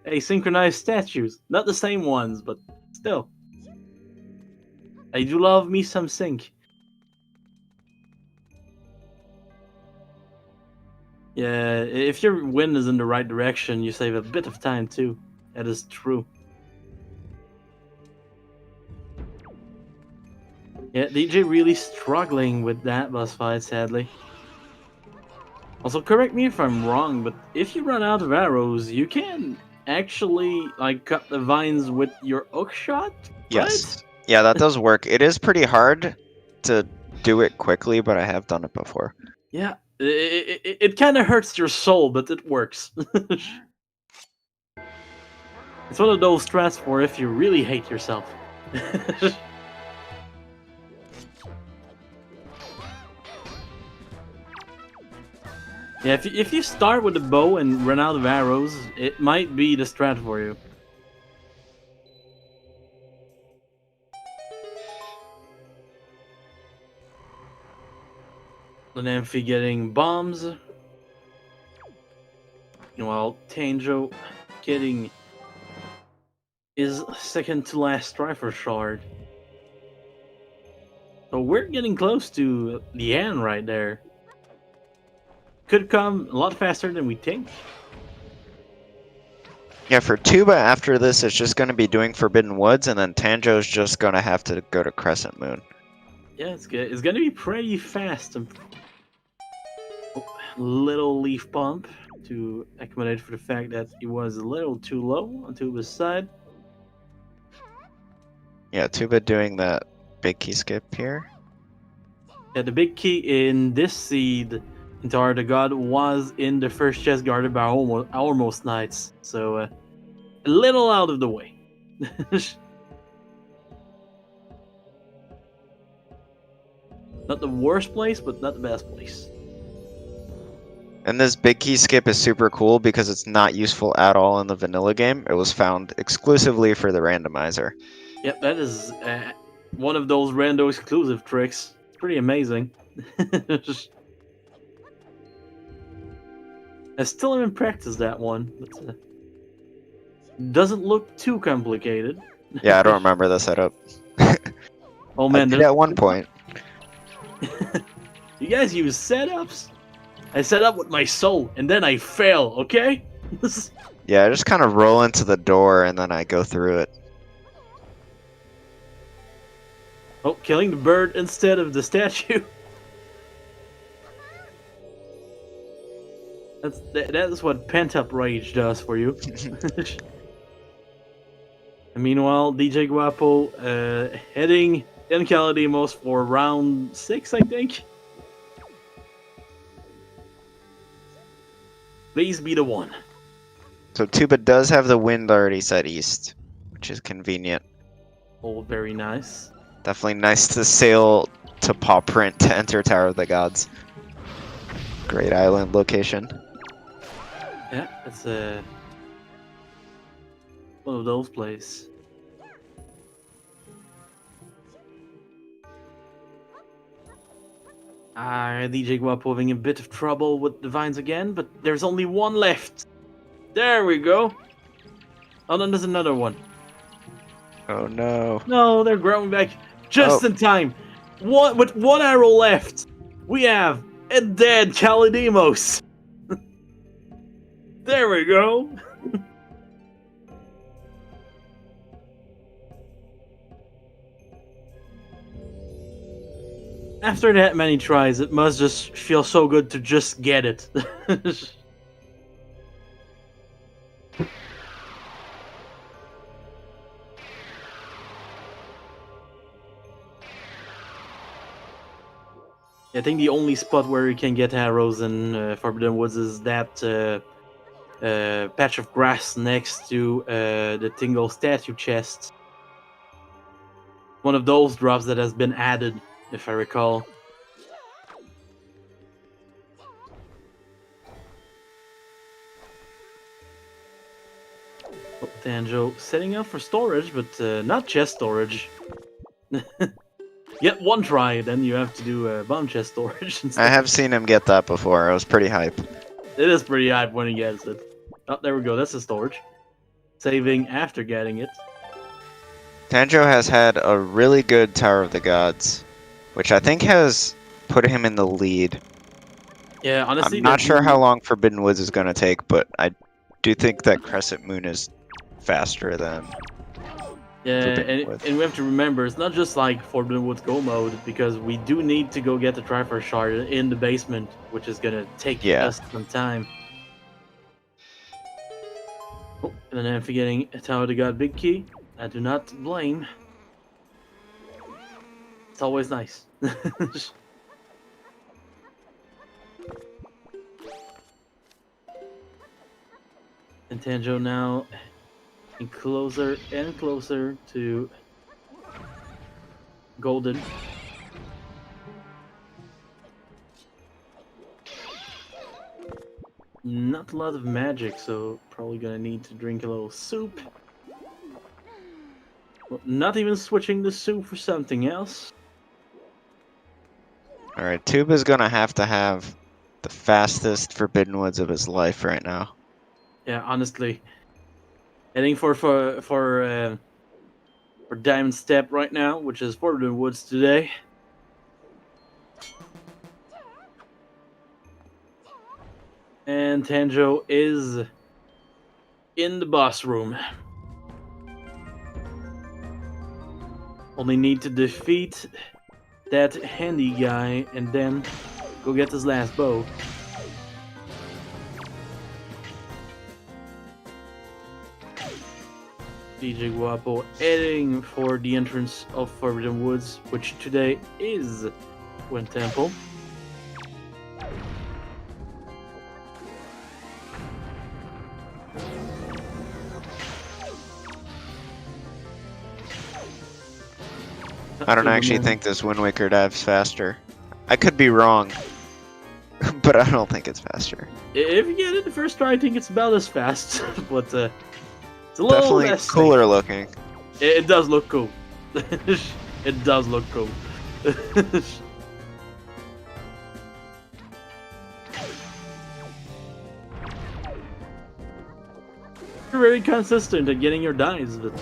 Hey, synchronized statues. Not the same ones, but still. I do love me some sync. Yeah, if your wind is in the right direction, you save a bit of time too. That is true. Yeah, DJ really struggling with that boss fight, sadly. Also, correct me if I'm wrong, but if you run out of arrows, you can actually like cut the vines with your hook shot, Yes. right? Yeah, that does work. It is pretty hard to do it quickly, but I have done it before. Yeah, it kind of hurts your soul, but it works. It's one of those strats for if you really hate yourself. Yeah, if you start with a bow and run out of arrows, it might be the strat for you. The Nymphy getting bombs. While Tanjo getting his second to last Strifer shard. So we're getting close to the end right there. Could come a lot faster than we think. Yeah, for Tuba after this, it's just going to be doing Forbidden Woods, and then Tanjo's just going to have to go to Crescent Moon. Yeah, it's good. It's gonna be pretty fast. Little leaf pump to accommodate for the fact that it was a little too low on Tuba's side. Yeah, Tuba doing that big key skip here. Yeah, the big key in this seed in Tower of the God was in the first chest guarded by our most knights, so a little out of the way. Not the worst place, but not the best place. And this big key skip is super cool because it's not useful at all in the vanilla game. It was found exclusively for the randomizer. Yep, that is one of those rando exclusive tricks. Pretty amazing. I still haven't practiced that one, but doesn't look too complicated. Yeah, I don't remember the setup. Oh man, I did at one point. You guys use setups? I set up with my soul, and then I fail, okay? Yeah, I just kind of roll into the door and then I go through it. Oh, killing the bird instead of the statue. That's what pent-up rage does for you. And meanwhile, DJ Guapo heading in Calademos for round 6, I think. Please be the one. So Tuba does have the wind already set east, which is convenient. Oh, very nice. Definitely nice to sail to Paw Print to enter Tower of the Gods. Great island location. Yeah, it's one of those places. DJ Guapo having a bit of trouble with the vines again, but there's only one left. There we go. Oh, then there's another one. Oh no. No, they're growing back just in time. With one arrow left, we have a dead Calademos. There we go. After that many tries, it must just feel so good to just get it. I think the only spot where you can get arrows in Forbidden Woods is that patch of grass next to the Tingle statue chest. One of those drops that has been added, if I recall. Oh, Tanjo setting up for storage, but not chest storage. Get one try, then you have to do bomb chest storage instead. I have seen him get that before. I was pretty hype. It is pretty hype when he gets it. Oh, there we go. That's the storage. Saving after getting it. Tanjo has had a really good Tower of the Gods, which I think has put him in the lead. Yeah, honestly, I'm not the- sure how long Forbidden Woods is gonna take, but I do think that Crescent Moon is faster than Yeah, Forbidden Woods. and we have to remember, it's not just like Forbidden Woods Go mode, because we do need to go get the Triforce Shard in the basement, which is gonna take Yeah. us some time. Oh, and then I'm forgetting Tower of the God Big Key. I do not blame. It's always nice. And Tanjo now getting closer and closer to Golden. Not a lot of magic, so probably gonna need to drink a little soup. Well, not even switching the soup for something else. Alright, Tuba's gonna have to have the fastest Forbidden Woods of his life right now. Yeah, honestly, heading for Diamond Step right now, which is Forbidden Woods today. And Tanjo is in the boss room. Only need to defeat that handy guy and then go get his last bow. DJ Guapo heading for the entrance of Forbidden Woods, which today is Wind Temple. I don't actually think this Wind Waker dive's faster. I could be wrong, but I don't think it's faster. If you get it the first try, I think it's about as fast, but it's a little Definitely less cooler looking. It does look cool. It does look cool. You're very consistent at getting your dives, but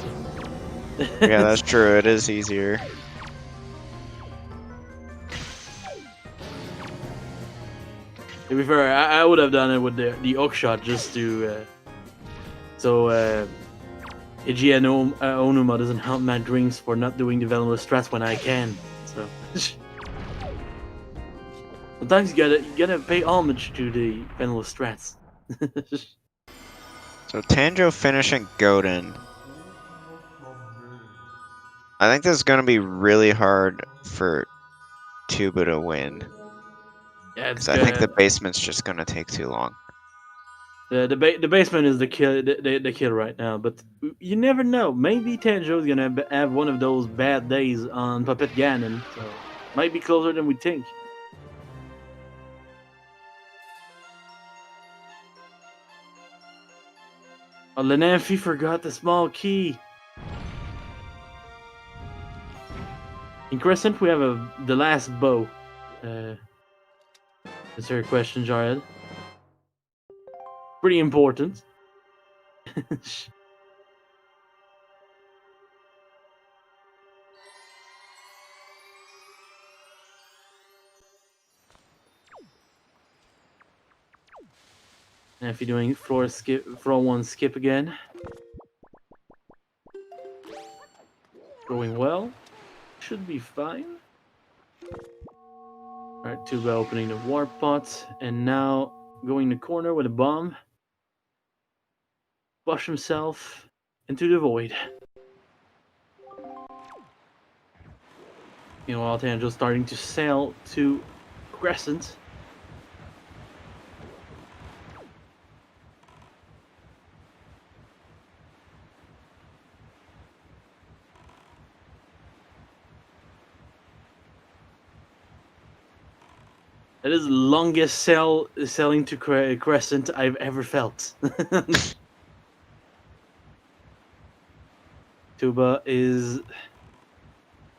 Yeah, that's true. It is easier. to be fair, I would have done it with the oak shot just to so Iji and Onuma doesn't help my drinks for not doing the Venomous strats when I can. So sometimes you gotta pay homage to the Venomous strats. So Tanjo finishing Godin. I think this is gonna be really hard for Tuba to win. Yeah, Because I think the basement's just gonna take too long. the basement is the kill right now, but you never know. Maybe Tanjo's gonna have one of those bad days on Puppet Ganon, so might be closer than we think. Oh, Lenanfi forgot the small key. In Crescent, we have the last bow. Is there a question, Jared? Pretty important. And if you're doing floor one skip again. Going well. Should be fine. Alright, Tuba opening the warp pot, and now going the corner with a bomb. Push himself into the void. Meanwhile, Tanjo's starting to sail to Crescent. That is the longest sailing to Crescent I've ever felt. Tuba is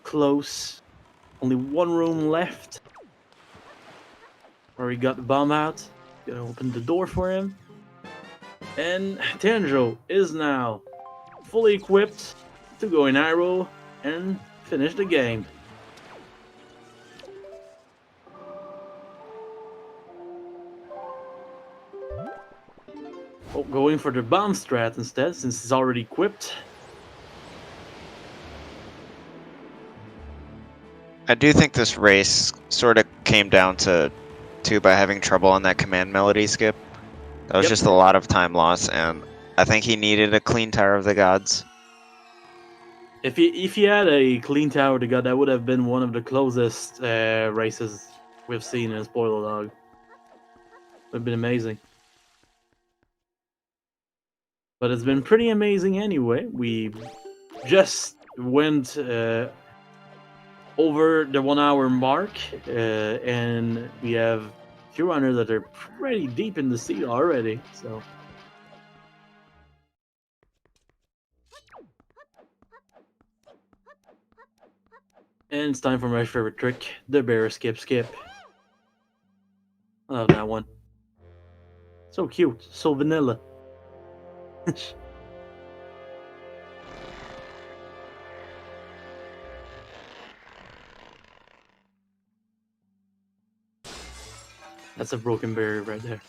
close. Only one room left. Where he got the bomb out. Gonna open the door for him. And Tanjo is now fully equipped to go in Arrow and finish the game. Oh, going for the bomb strat instead, since it's already equipped. I do think this race sort of came down to Tuba having trouble on that command melody skip. That was Yep. just a lot of time loss, and I think he needed a clean Tower of the Gods. If he had a clean Tower to God, that would have been one of the closest races we've seen in Spoiler Log. Would have been amazing. But it's been pretty amazing anyway. We just went over the 1 hour mark, and we have a few runners that are pretty deep in the seat already. So. And it's time for my favorite trick, the bear skip. I love that one. So cute, so vanilla. That's a broken barrier right there.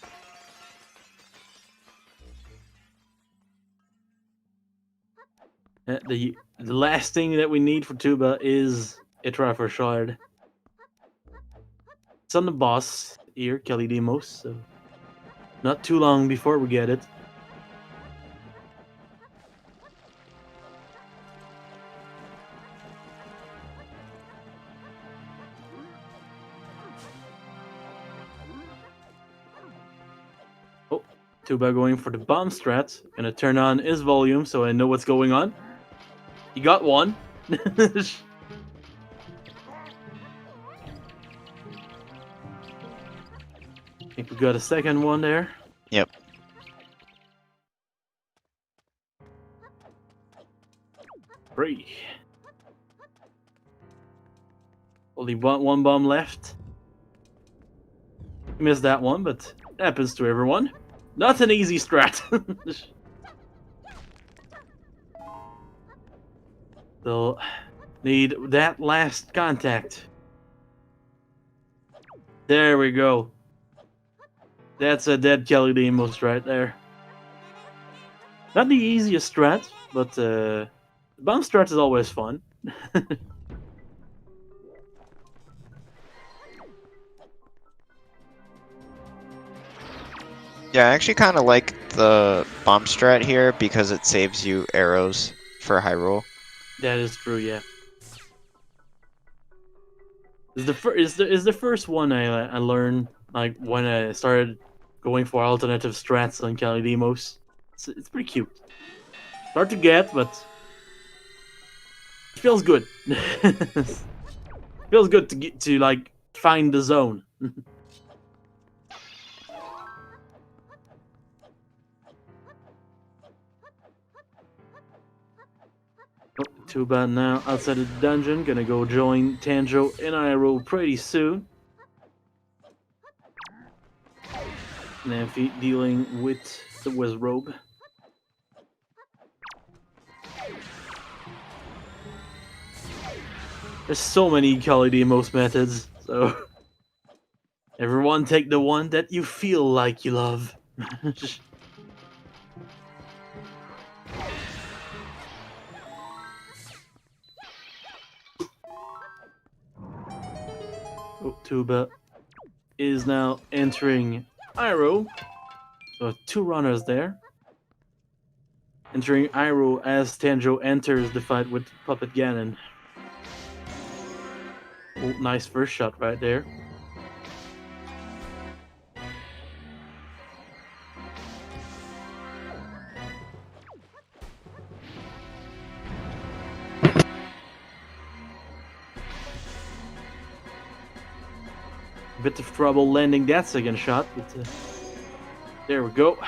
The last thing that we need for Tuba is a Triforce Shard. It's on the boss here, Kelly Demos, so not too long before we get it. Oh, Tuba going for the bomb strat. Gonna turn on his volume so I know what's going on. He got one. I think we got a second one there. Yep. Three. Only one bomb left. Missed that one, but it happens to everyone. Not an easy strat. So, need that last contact. There we go. That's a dead Kelly Demos right there. Not the easiest strat, but bomb strat is always fun. Yeah, I actually kind of like the bomb strat here because it saves you arrows for Hyrule. That is true, yeah. Is the first one I learned, like when I started going for alternative strats on Kelly Demos. It's pretty cute. Hard to get, but it feels good. Feels good to get to like find the zone. Oh, too bad now. Outside of the dungeon, gonna go join Tanjo and Iroh pretty soon. Namphy dealing with the Wizrobe. There's so many Kelly Demos methods, so everyone take the one that you feel like you love. Oh, Tuba is now entering Iroh. So 2 runners there. Entering Iroh as Tanjo enters the fight with Puppet Ganon. Oh, nice first shot right there. A bit of trouble landing that second shot, but there we go.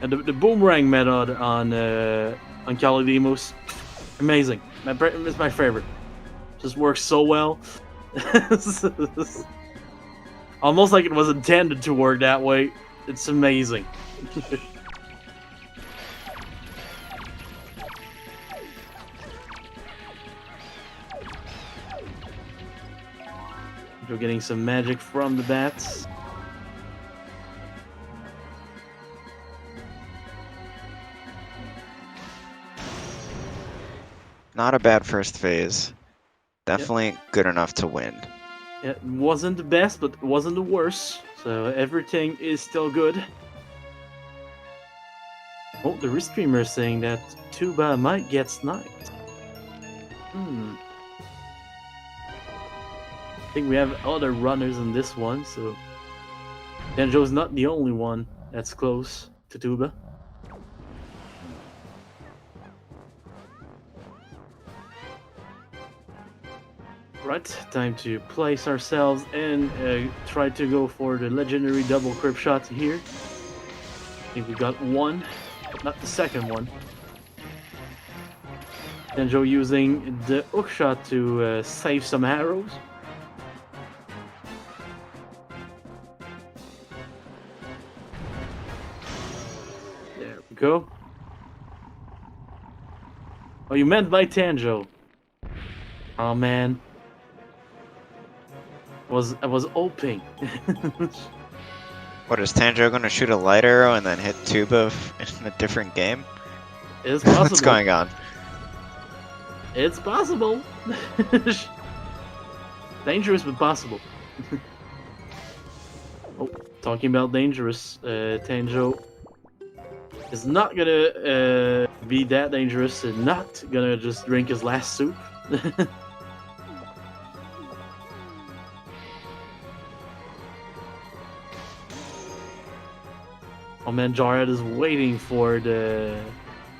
And the boomerang method on Kelly Demos, amazing. It's my favorite. Just works so well. Almost like it was intended to work that way. It's amazing. We're getting some magic from the bats. Not a bad first phase. Definitely good enough to win. It wasn't the best, but it wasn't the worst. So everything is still good. Oh, the restreamer is saying that Tuba might get sniped. I think we have other runners in this one, so Danjo's not the only one that's close to Tuba. Right, time to place ourselves and try to go for the legendary double crib shot here. I think we got one, but not the second one. Danjo using the hook shot to save some arrows. There we go. Oh, you meant by Tanjo. Oh man. I was hoping. What, is Tanjo gonna shoot a light arrow and then hit Tuba in a different game? It's possible. What's going on? It's possible. Dangerous, but possible. Oh, talking about dangerous, Tanjo is not gonna be that dangerous and not gonna just drink his last soup. Oh man, Jarhead is waiting for the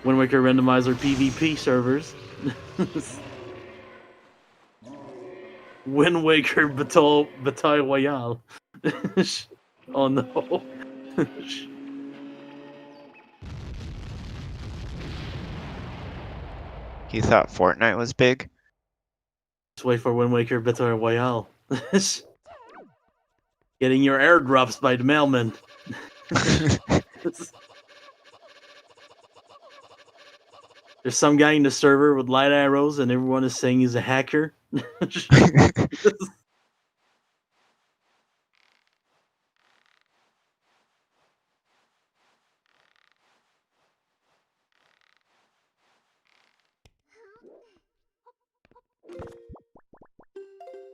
Wind Waker Randomizer PvP servers. Wind Waker Battle Royale. Oh no. He thought Fortnite was big? Just wait for Wind Waker Battle Royale. Getting your airdrops by the mailman. There's some guy in the server with light arrows and everyone is saying he's a hacker.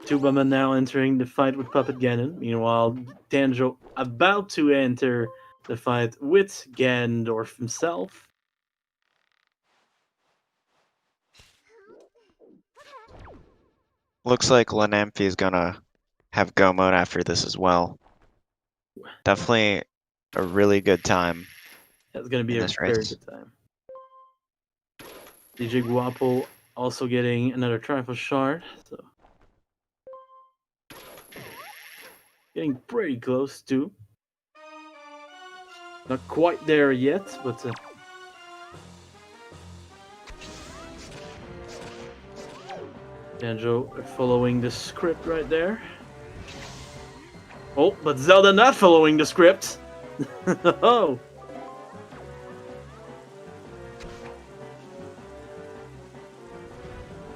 Tubaman now entering the fight with Puppet Ganon. Meanwhile, Tanjo about to enter the fight with Ganondorf himself. Looks like Lanemphi is gonna have go mode after this as well. Definitely a really good time. That's gonna be in a this very race. good time. DJ Guapo also getting another trifle shard, so getting pretty close too. Not quite there yet, but Danjo following the script right there. Oh, but Zelda not following the script. Oh.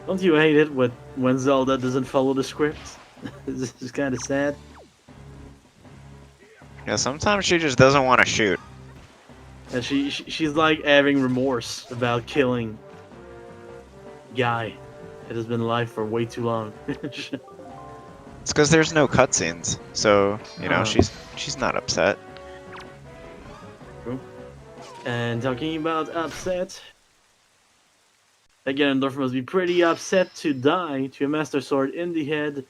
Don't you hate it when Zelda doesn't follow the script? This is kind of sad. Yeah, sometimes she just doesn't want to shoot. And she's like having remorse about killing guy that has been alive for way too long. It's because there's no cutscenes, so you know she's not upset. And talking about upset, again, Ganondorf must be pretty upset to die to a Master Sword in the head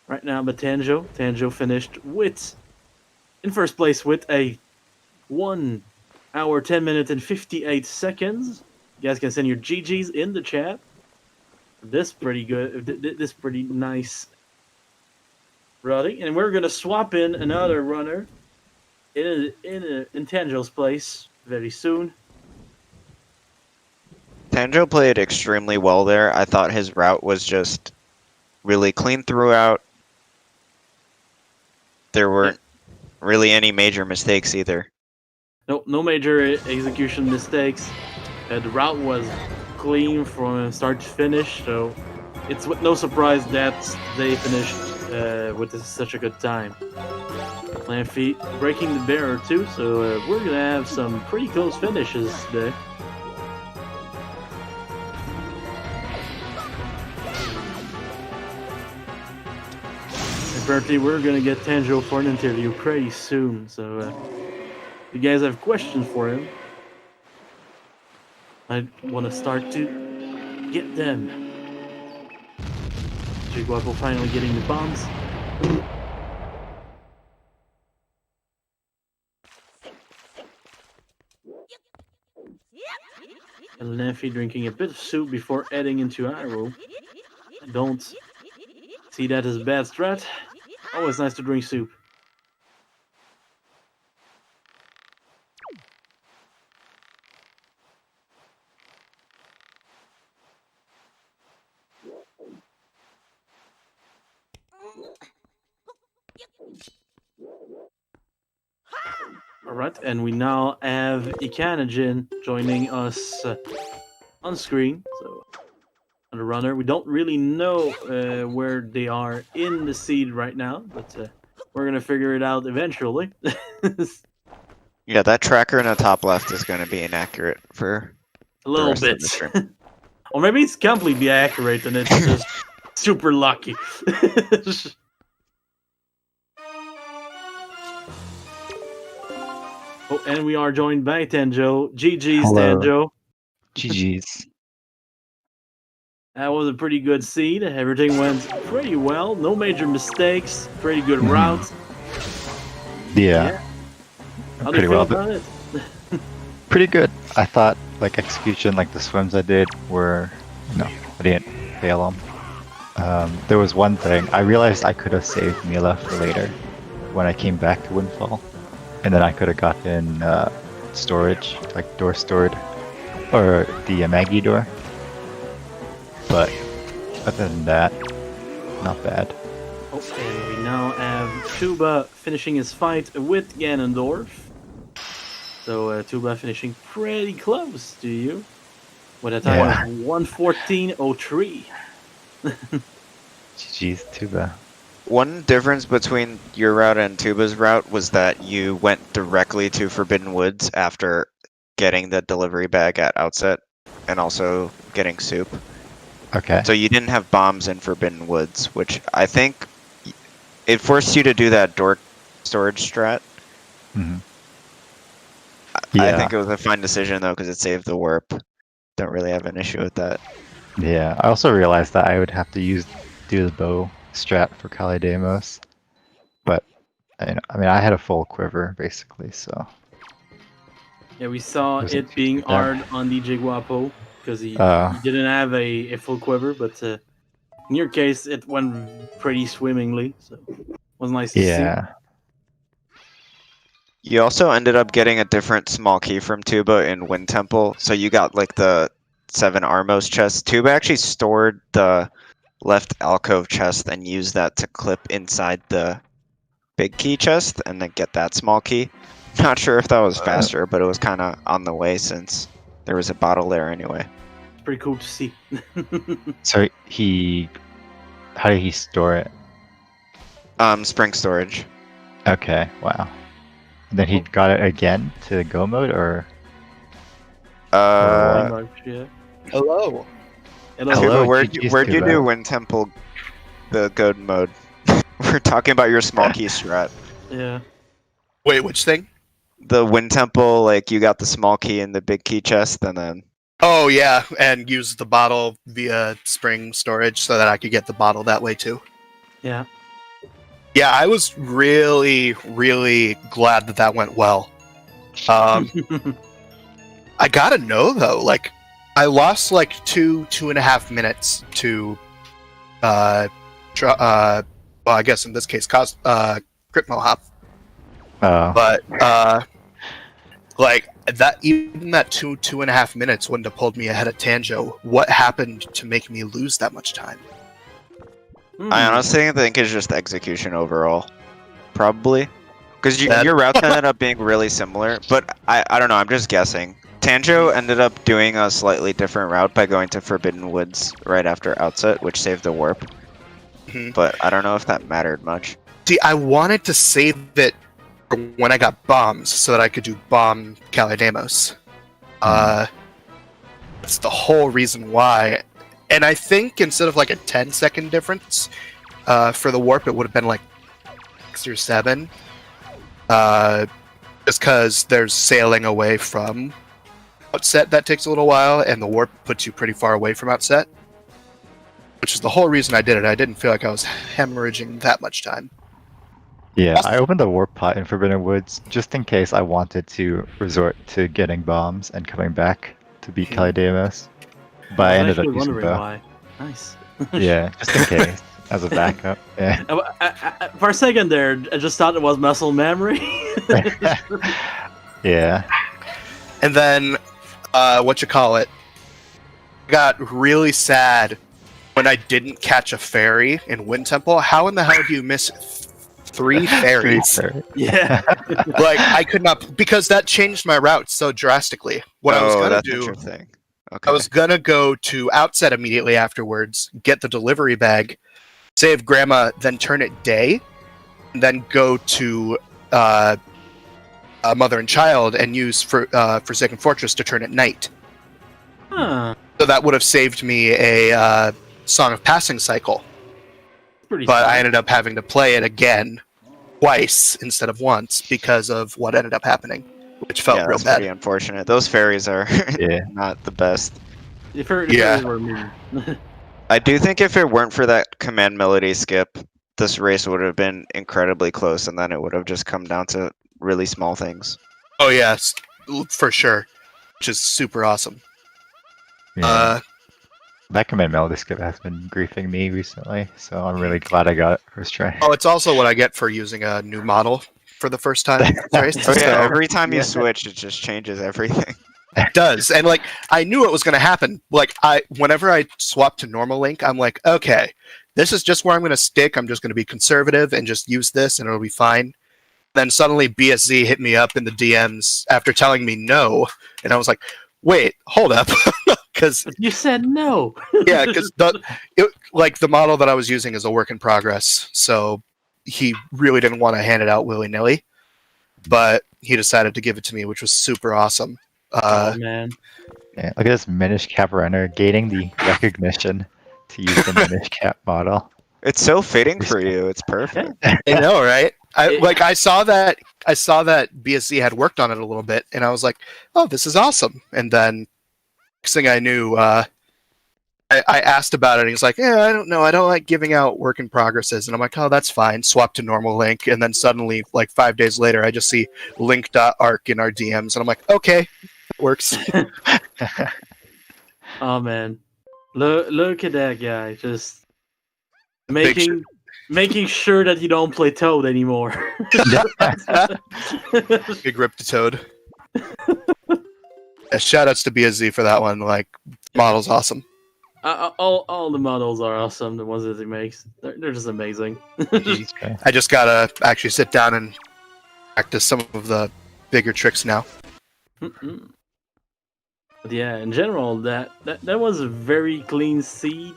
right now. But Tanjo finished in first place with a 1 hour 10 minutes and 58 seconds. You guys can send your GGs in the chat. This pretty good. This pretty nice running, and we're gonna swap in another runner in Tanjo's place very soon. Tanjo played extremely well there. I thought his route was just really clean throughout. There weren't really any major mistakes either. No major execution mistakes. The route was clean from start to finish, so it's with no surprise that they finished with such a good time. Lanfeet breaking the barrier too, so we're gonna have some pretty close finishes today. apparently we're gonna get Tanjo for an interview pretty soon, so if you guys have questions for him, I want to start to get them. Jiguapo finally getting the bombs. And Laffy drinking a bit of soup before heading into Arrow. I don't see that as a bad strat. Always nice to drink soup. Alright, and we now have Ikanajin joining us on screen. So, on the runner, we don't really know where they are in the seed right now, but we're gonna figure it out eventually. Yeah, that tracker in the top left is going to be inaccurate for A little rest of bit. the stream. Or maybe it's completely accurate and it's just super lucky. Oh, and we are joined by Tanjo. GG's, Hello. Tanjo. GG's. That was a pretty good seed. Everything went pretty well. No major mistakes. Pretty good Mhm. routes. Yeah, How do you pretty feel well. about it? Pretty good. I thought like execution, like the swims I did were, I didn't fail them. There was one thing I realized I could have saved Mila for later when I came back to Windfall, and then I could have gotten storage, like door stored, or the Maggie door. But other than that, not bad. Oh, and we now have Tuba finishing his fight with Ganondorf. So Tuba finishing pretty close to you. With a time Yeah. of 1:14:03. GG's Tuba. One difference between your route and Tuba's route was that you went directly to Forbidden Woods after getting the delivery bag at outset, and also getting soup. Okay. So you didn't have bombs in Forbidden Woods, which I think it forced you to do that door storage strat. Mhm. I Yeah. think it was a fine decision though, because it saved the warp. Don't really have an issue with that. Yeah, I also realized that I would have to do the bow strat for Kalidamos, but I mean I had a full quiver basically, so Yeah, we saw Wasn't it being too bad. hard on DJ Guapo because he Oh. didn't have a full quiver, but in your case, it went pretty swimmingly, so it was nice to see. Yeah. You also ended up getting a different small key from Tuba in Wind Temple, so you got like the 7 Armos chest. Tuba actually stored the left alcove chest and used that to clip inside the big key chest and then get that small key. Not sure if that was faster, but it was kind of on the way since there was a bottle there anyway. It's pretty cool to see. So how did he store it? Spring storage. Okay, wow. And then he got it again to go mode, or Yeah. Hello. Hello. Hello. Tuba, GG's, where'd you Tuba. do Wind Temple, the good mode? We're talking about your small key strat. Yeah. Wait, which thing? The Wind Temple, like you got the small key in the big key chest, and then Oh yeah, and use the bottle via spring storage so that I could get the bottle that way too. Yeah. Yeah, I was really, really glad that that went well. I gotta know though, like I lost like 2.5 minutes to, well, I guess in this case, Crypto Hop. oh, But like that, even that 2.5 minutes wouldn't have pulled me ahead of Tanjo. What happened to make me lose that much time? I honestly think it's just execution overall, probably, because That- your routes ended up being really similar. But I don't know. I'm just guessing. Tanjo ended up doing a slightly different route by going to Forbidden Woods right after outset, which saved the warp. Mhm. But I don't know if that mattered much. See, I wanted to save it for when I got bombs so that I could do bomb Kalidamos. That's the whole reason why. And I think instead of like a 10-second difference for the warp, it would have been like through 7. Just because there's sailing away from outset that takes a little while, and the warp puts you pretty far away from outset. Which is the whole reason I did it. I didn't feel like I was hemorrhaging that much time. Yeah, I opened the warp pot in Forbidden Woods just in case I wanted to resort to getting bombs and coming back to beat Caldemus. But I ended up actually using wondering both. why. Nice. Yeah, just in case. As a backup. Yeah. For a second there, I just thought it was muscle memory. Yeah. And then, I got really sad when I didn't catch a ferry in Wind Temple. How in the hell do you miss 3 ferries? Yeah. Like, I could not, because that changed my route so drastically. What I was gonna that's do, interesting. Okay. I was gonna go to Outset immediately afterwards, get the delivery bag, save Grandma, then turn it day, and then go to Mother and Child and use Forsaken Fortress to turn it night. Huh. So that would have saved me a Song of Passing cycle. Pretty But I smart. ended up having to play it again twice instead of once because of what ended up happening, which felt real that's bad. pretty unfortunate. Those ferries are Yeah. not the best. If it Yeah. were me. I do think if it weren't for that command melody skip, this race would have been incredibly close, and then it would have just come down to really small things. Oh yes, for sure, which is super awesome. Yeah. That command melody skip has been griefing me recently, so I'm really glad I got it first try. Oh, it's also what I get for using a new model for the first time in this race. Oh yeah, So every time you Yeah. switch, it just changes everything. it does, and like I knew it was going to happen. Like whenever I swap to normal link, I'm like, okay, this is just where I'm going to stick. I'm just going to be conservative and just use this, and it'll be fine. Then suddenly BSZ hit me up in the DMs after telling me no, and I was like, wait, hold up, because You said no. yeah, because the model that I was using is a work in progress, so he really didn't want to hand it out willy nilly, but he decided to give it to me, which was super awesome. Oh man. Yeah, look at this Minish Cap runner gaining the recognition to use the Minish Cap model. It's so fitting for you. It's perfect. I know, right? I saw that BSC had worked on it a little bit, and I was like, oh, this is awesome. And then next thing I knew, I asked about it, and he's like, yeah, I don't know, I don't like giving out work in progresses. And I'm like, oh, that's fine. Swap to normal link, and then suddenly, like 5 days later, I just see link.arc in our DMs, and I'm like, okay, it works. Oh man. Look at that guy. Just Big making sure that you don't play Toad anymore. Big rip to Toad. Yeah, shout outs to BSZ for that one. Like, model's awesome. All the models are awesome. The ones that he makes, they're just amazing. Okay. I just gotta actually sit down and practice some of the bigger tricks now. Mm-mm. But yeah, in general, that was a very clean seed.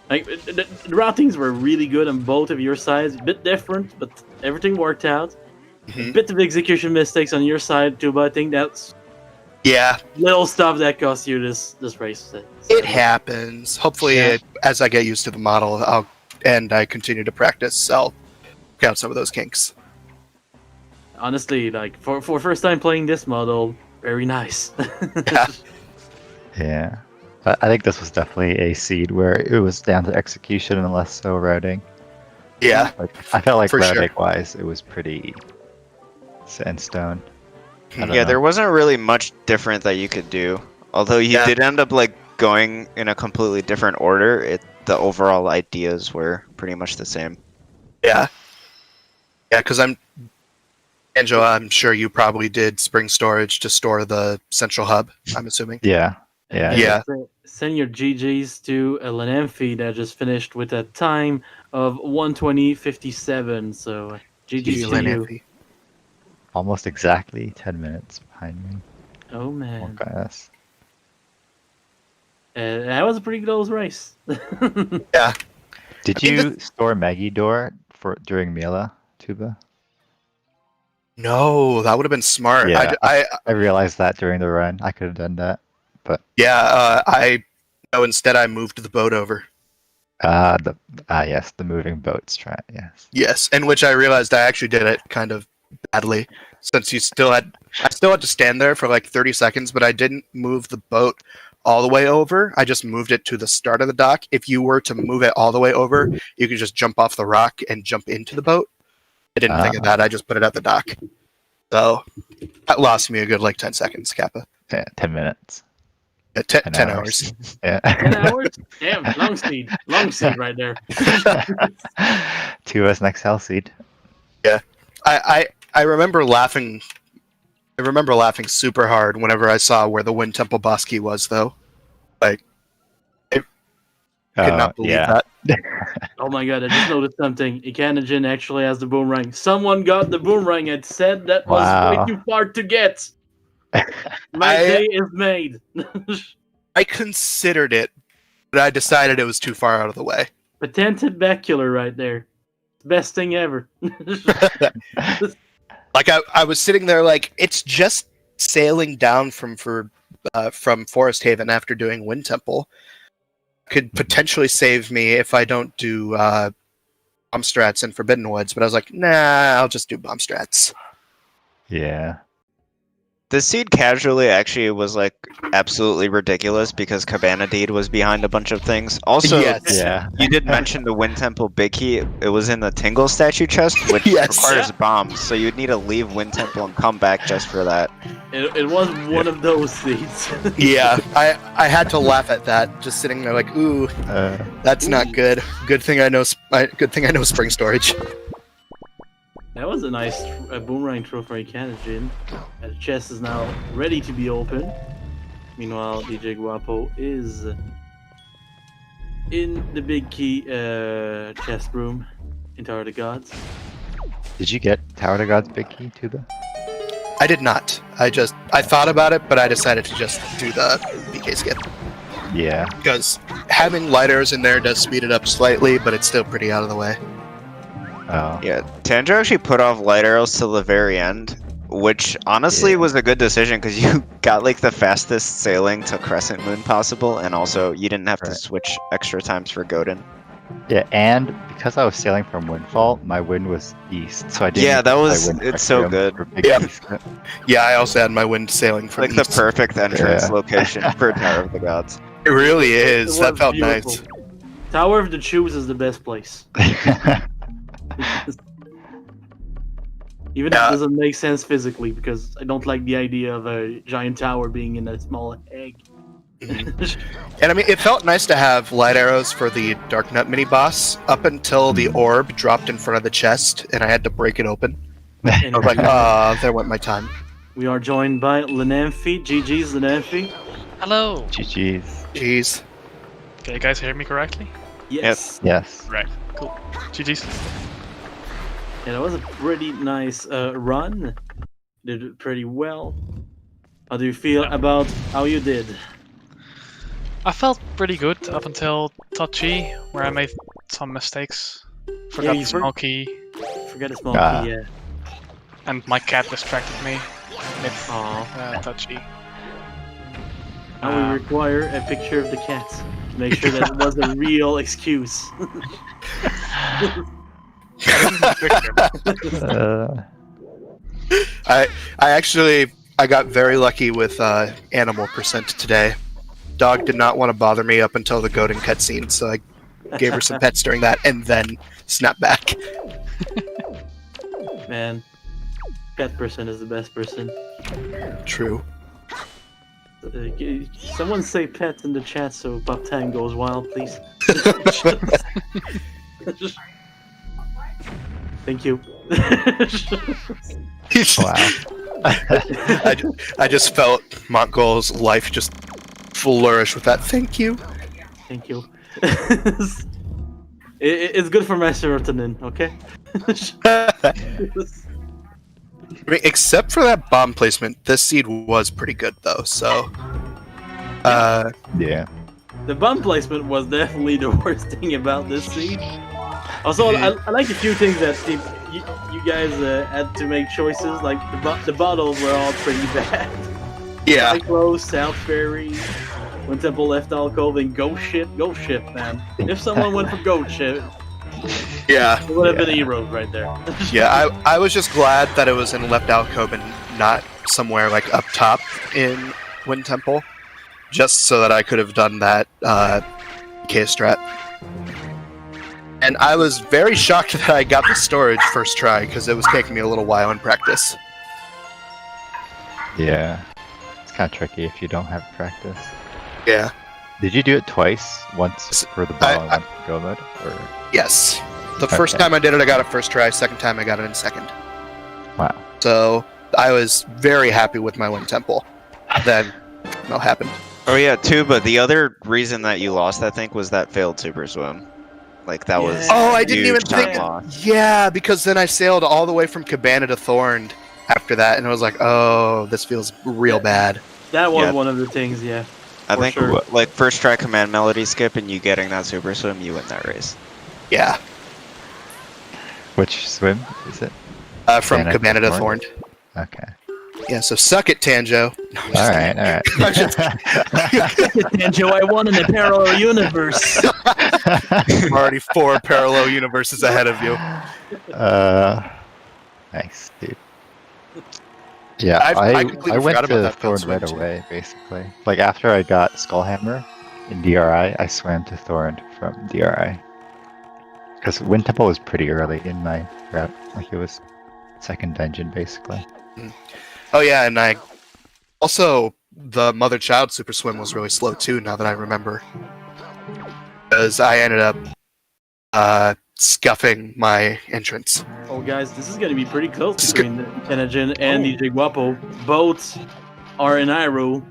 Like the routings were really good on both of your sides. A bit different, but everything worked out. Mhm. A bit of execution mistakes on your side too, but I think that's Yeah, little stuff that cost you this race. it happens. Hopefully, Yeah. as I get used to the model, I continue to practice, I'll work out some of those kinks. Honestly, like for first time playing this model, very nice. Yeah. Yeah. But I think this was definitely a seed where it was down to execution and less so routing. Yeah, Like I felt like For sure. routing wise it was pretty set in stone. I don't Yeah, know. there wasn't really much different that you could do. Although you Yeah. did end up like going in a completely different order, the overall ideas were pretty much the same. yeah, because Angela, I'm sure you probably did spring storage to store the central hub, I'm assuming. Yeah. Yeah. Yeah. Send your GGs to Lenemphy that just finished with a time of 1:20:57. So GGs to you. Almost exactly 10 minutes behind me. Oh man, More fast. that was a pretty close race. Yeah. Did I mean, you store Maggie Door during Mila, Tuba? No, that would have been smart. Yeah. I I realized that during the run. I could have done that. instead I moved the boat over. Yes, the moving boats. Yes. Yes, in which I realized I actually did it kind of badly, since I still had to stand there for like 30 seconds, but I didn't move the boat all the way over. I just moved it to the start of the dock. If you were to move it all the way over, you could just jump off the rock and jump into the boat. I didn't think of that. I just put it at the dock. So that lost me a good like 10 seconds, Kappa. Yeah, 10 minutes. 10 hours. Yeah. 10 hours? Damn, long seed right there. 2 as next hell seed. I remember laughing. I remember laughing super hard whenever I saw where the Wind Temple boss key was, though. Like, I could not believe that. Oh my god, I just noticed something. Ikanogen actually has the boomerang. Someone got the boomerang and said that was way too far to get. My day is made. I considered it, but I decided it was too far out of the way. Patented bacular right there. Best thing ever. Like I was sitting there like it's just sailing down from Forest Haven after doing Wind Temple. Could potentially save me if I don't do bomb strats in Forbidden Woods, but I was like, nah, I'll just do bomb strats. Yeah. The seed casually actually was like absolutely ridiculous because Cabana Deed was behind a bunch of things. Also, Yeah. you did mention the Wind Temple Big Key. It was in the Tingle statue chest, which requires bombs, so you'd need to leave Wind Temple and come back just for that. It was one of those seeds. Yeah, I had to laugh at that, just sitting there like, ooh, that's not good. Good thing I know spring storage. That was a nice boomerang throw for Ikanogen. The chest is now ready to be opened. Meanwhile, DJ Guapo is in the big key chest room in Tower of the Gods. Did you get Tower of the Gods big key, Tuba? I did not. I thought about it, but I decided to just do the BK skip. Yeah. Because having light arrows in there does speed it up slightly, but it's still pretty out of the way. Oh. Yeah, Tanjiro actually put off light arrows till the very end, which honestly was a good decision because you got like the fastest sailing to Crescent Moon possible, and also you didn't have to switch extra times for Godin. Yeah, and because I was sailing from Windfall, my wind was east, so I didn't. Yeah, that was. It's so good. Yeah, I also had my wind sailing from like east. the perfect entrance location for Tower of the Gods. It really is. That felt beautiful. nice. Tower of the Choose is the best place. Even if it doesn't make sense physically, because I don't like the idea of a giant tower being in a small egg. And I mean, it felt nice to have light arrows for the Dark Nut mini boss up until the orb dropped in front of the chest and I had to break it open. I was like, there went my time. We are joined by Lenamphy. GG's Lenamphy. Hello. GG's. Jeez. Can you guys hear me correctly? Yes. Yes. Right. Cool. GG's. Yeah, that was a pretty nice run. Did it pretty well. How do you feel about how you did? I felt pretty good up until Touchy, where I made some mistakes. Forgot you the small key, Forget a small key, yeah. and my cat distracted me mid Aww. Touchy. Now we require a picture of the cat to make sure that it was a real excuse. I got very lucky with animal percent today. Dog did not want to bother me up until the Godin cutscene, so I gave her some pets during that and then snapped back. Man, pet person is the best person. True. Someone say pet in the chat so Pop Tang goes wild, please. Thank you. Wow. I just felt Montgol's life just flourish with that. Thank you. Thank you. It's good for my serotonin, okay? I mean, except for that bomb placement, this seed was pretty good though. So, Yeah. The bomb placement was definitely the worst thing about this seed. Also, I like a few things that you guys had to make choices. Like the bottles were all pretty bad. yeah. Cyclo, South Ferry, When Temple left alcove and ghost ship, man. If someone went for ghost ship, Yeah. it would have been heroes right there. Yeah, I was just glad that it was in left alcove and not somewhere like up top in Wind Temple, just so that I could have done that K strat. And I was very shocked that I got the storage first try because it was taking me a little while in practice. Yeah. It's kind of tricky if you don't have practice. Yeah. Did you do it twice? Once for the ball and once for go mode? Or... Yes. The first Okay. time I did it, I got it first try. Second time, I got it in second. Wow. So I was very happy with my Wind Temple. Then that happened. Oh yeah, too. But the other reason that you lost, I think, was that failed super swim. Like that was. Oh, I didn't huge even time think. loss. Yeah, because then I sailed all the way from Cabana to Thorned after that, and I was like, oh, this feels real bad. That was Yeah. one of the things, yeah. I For think sure. like first try command melody skip and you getting that super swim, you win that race. Yeah. Which swim is it? From Cabana to Cabana to Thorned? Thorned. Okay. Yeah, so suck it, Tanjo. No, I'm just Alright, alright. And Joe, I won in a parallel universe. I'm already 4 parallel universes ahead of you. Nice, dude. Yeah, I completely I went forgot about to that Thorn swim, right too. away, basically. Like, after I got Skullhammer in DRI, I swam to Thorn from DRI. Because Wind Temple was pretty early in my route. Like, it was second dungeon, basically. Oh yeah, and I also the mother-child super swim was really slow too. Now that I remember, because I ended up scuffing my entrance. Oh, guys, this is going to be pretty close This is between Tenajin and DJ Guapo. Both are in Iru.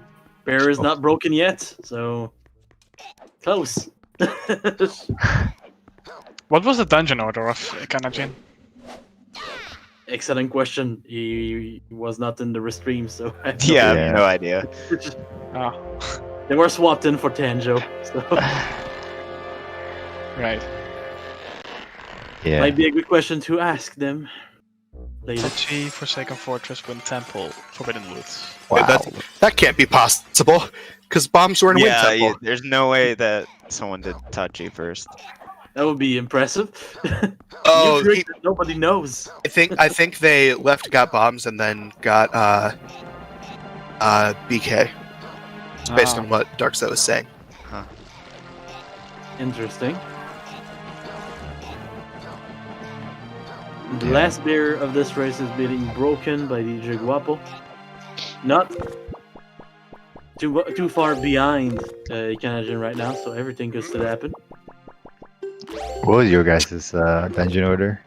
Bear is not broken yet, so close. What was the dungeon order of Kanajin? Excellent question. He was not in the restream, so I have Yeah, I Yeah. have no idea. Oh, they were swapped in for Tanjo, so right. Yeah. might be a good question to ask them later. Tachi, Forsaken Fortress, Wind Temple, Forbidden Woods. Wow. That can't be possible, because bombs were in Wind Yeah, Temple. there's no way that someone did Tachi first. That would be impressive. Oh, New trick that nobody knows. I think they left, got bombs, and then got BK. It's based Ah. on what Darkset was saying. Interesting. The last bear of this race is being broken by DJ Guapo. Not too far behind Kanajin right now, so everything could still happen. What was your guys' dungeon order?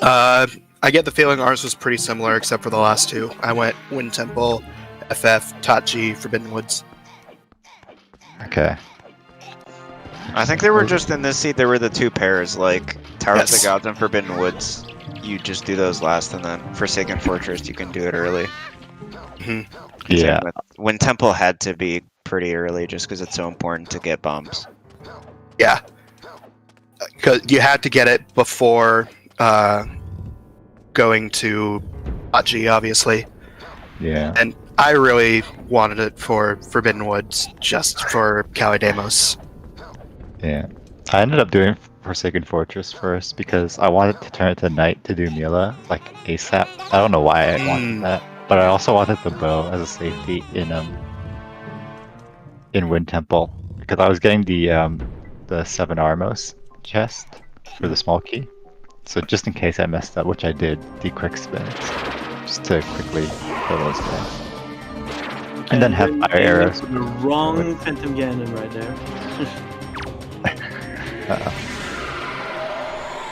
I get the feeling ours was pretty similar, except for the last two. I went Wind Temple, FF, Tachi, Forbidden Woods. Okay. I think they were just in this seed. There were the two pairs, like Tower of Yes. the Gods and Forbidden Woods. You just do those last, and then Forsaken Fortress, you can do it early. Yeah. When Temple had to be pretty early, just because it's so important to get bombs. Yeah. Because you had to get it before going to Tachi, obviously. Yeah. And I really wanted it for Forbidden Woods, just for Kalidamos. Yeah. I ended up doing Forsaken Fortress first because I wanted to turn it to night to do Mila, like ASAP. I don't know why I wanted that, but I also wanted the bow as a safety in Wind Temple because I was getting the 7 Armos chest for the small key. So just in case I messed up, which I did, the quick spins, just to quickly kill those guys. And then have fire arrows. The wrong Phantom Ganon right there.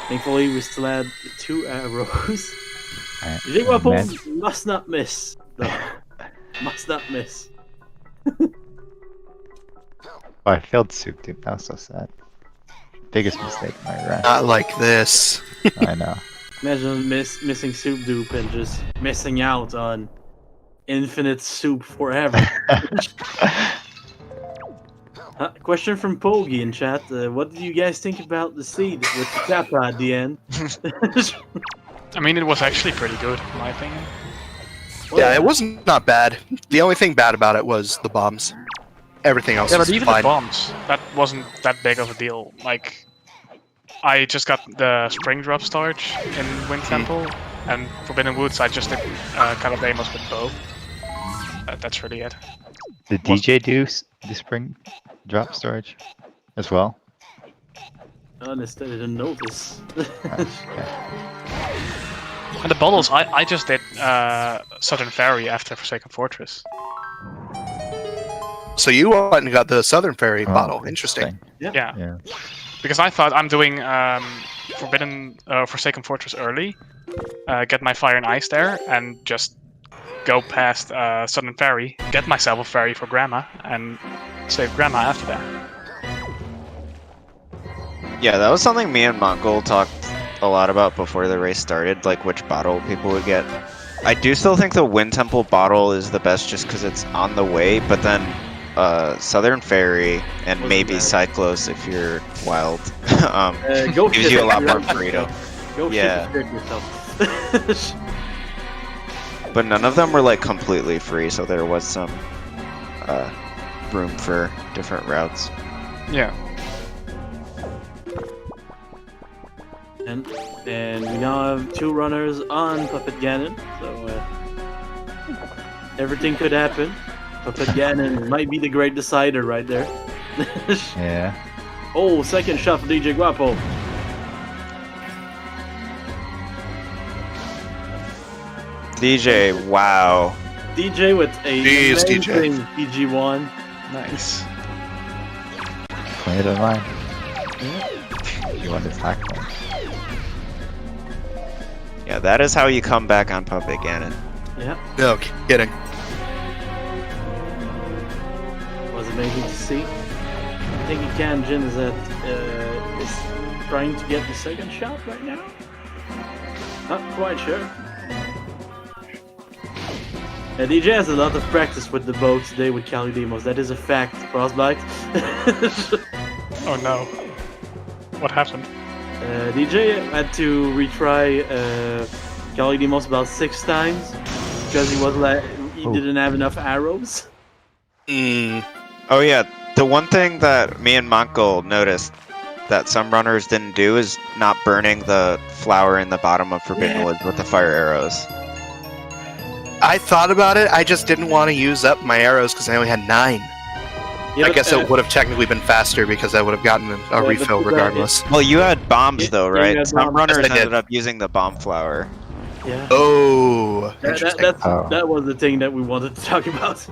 Thankfully, we still had 2 arrows. Alright, DJ and Guapo then- must not miss. No. Must not miss. Oh, I failed Soup Dude. That was so sad. Biggest mistake in my run. Not like this. I know. Imagine missing Soup Dupe and just missing out on infinite soup forever. Question from Pogi in chat. What do you guys think about the seed with the Kappa at the end? I mean, it was actually pretty good, in my opinion. Yeah, it wasn't not bad. The only thing bad about it was the bombs. everything else Yeah, is but even fine. the bombs, that wasn't that big of a deal. Like, I just got the spring drop storage in Wind Temple, and Forbidden Woods I just did Calabamos with bow. That's really it. Did DJ do the spring drop storage as well? Honest, I didn't notice. Okay. And the bottles, I just did Southern Ferry after Forsaken Fortress. So you went and got the Southern Fairy Oh, bottle. Interesting. Yeah, Yeah. because I thought I'm doing Forsaken Fortress early, get my Fire and Ice there, and just go past Southern Ferry, get myself a ferry for Grandma, and save Grandma after that. Yeah, that was something me and Mongol talked a lot about before the race started, like which bottle people would get. I do still think the Wind Temple bottle is the best just because it's on the way, but then Southern Fairy and maybe Cyclos if you're wild Go gives shit you a lot more yourself. freedom. Go Yeah. shit yourself. But none of them were like completely free, so there was some room for different routes. Yeah. And we now have 2 runners on Puppet Ganon, so everything could happen. Puppet Ganon might be the great decider right there. Yeah. Oh, second shot for DJ Guapo. DJ, wow. DJ with a Jeez, DJ. amazing PG1. Nice. Play it online. You want to tackle him. Yeah, that is how you come back on Puppet Ganon. Yeah, No kidding. was amazing to see. I think Kanjin is trying to get the second shot right now. Not quite sure. DJ has a lot of practice with the bow today with Calidemos. That is a fact, Frostbite. Oh no. What happened? DJ had to retry Calidemos about 6 times because he didn't have enough arrows. Oh yeah, the one thing that me and Mongol noticed that some runners didn't do is not burning the flower in the bottom of Forbidden Woods with the fire arrows. I thought about it. I just didn't want to use up my arrows because I only had 9. Yeah, I but, guess it would have technically been faster because I would have gotten a refill but regardless. Well, you had bombs Yeah, though, yeah, you right? had Some bombs. runners Yes, I did. ended up using the bomb flower. Yeah. Oh, interesting. That was the thing that we wanted to talk about.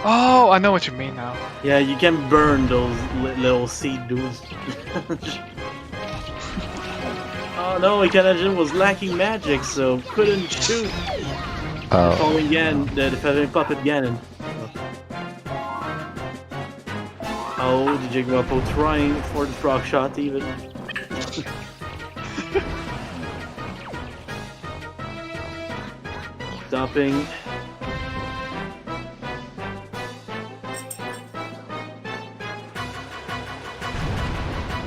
Oh, I know what you mean now. Yeah, you can burn those little seed dudes. Oh no, Ikanajin was lacking magic, so couldn't shoot. Oh. Calling again, the defending Puppet Ganon. Oh, DJ Guapo trying for the frog shot even. Stopping.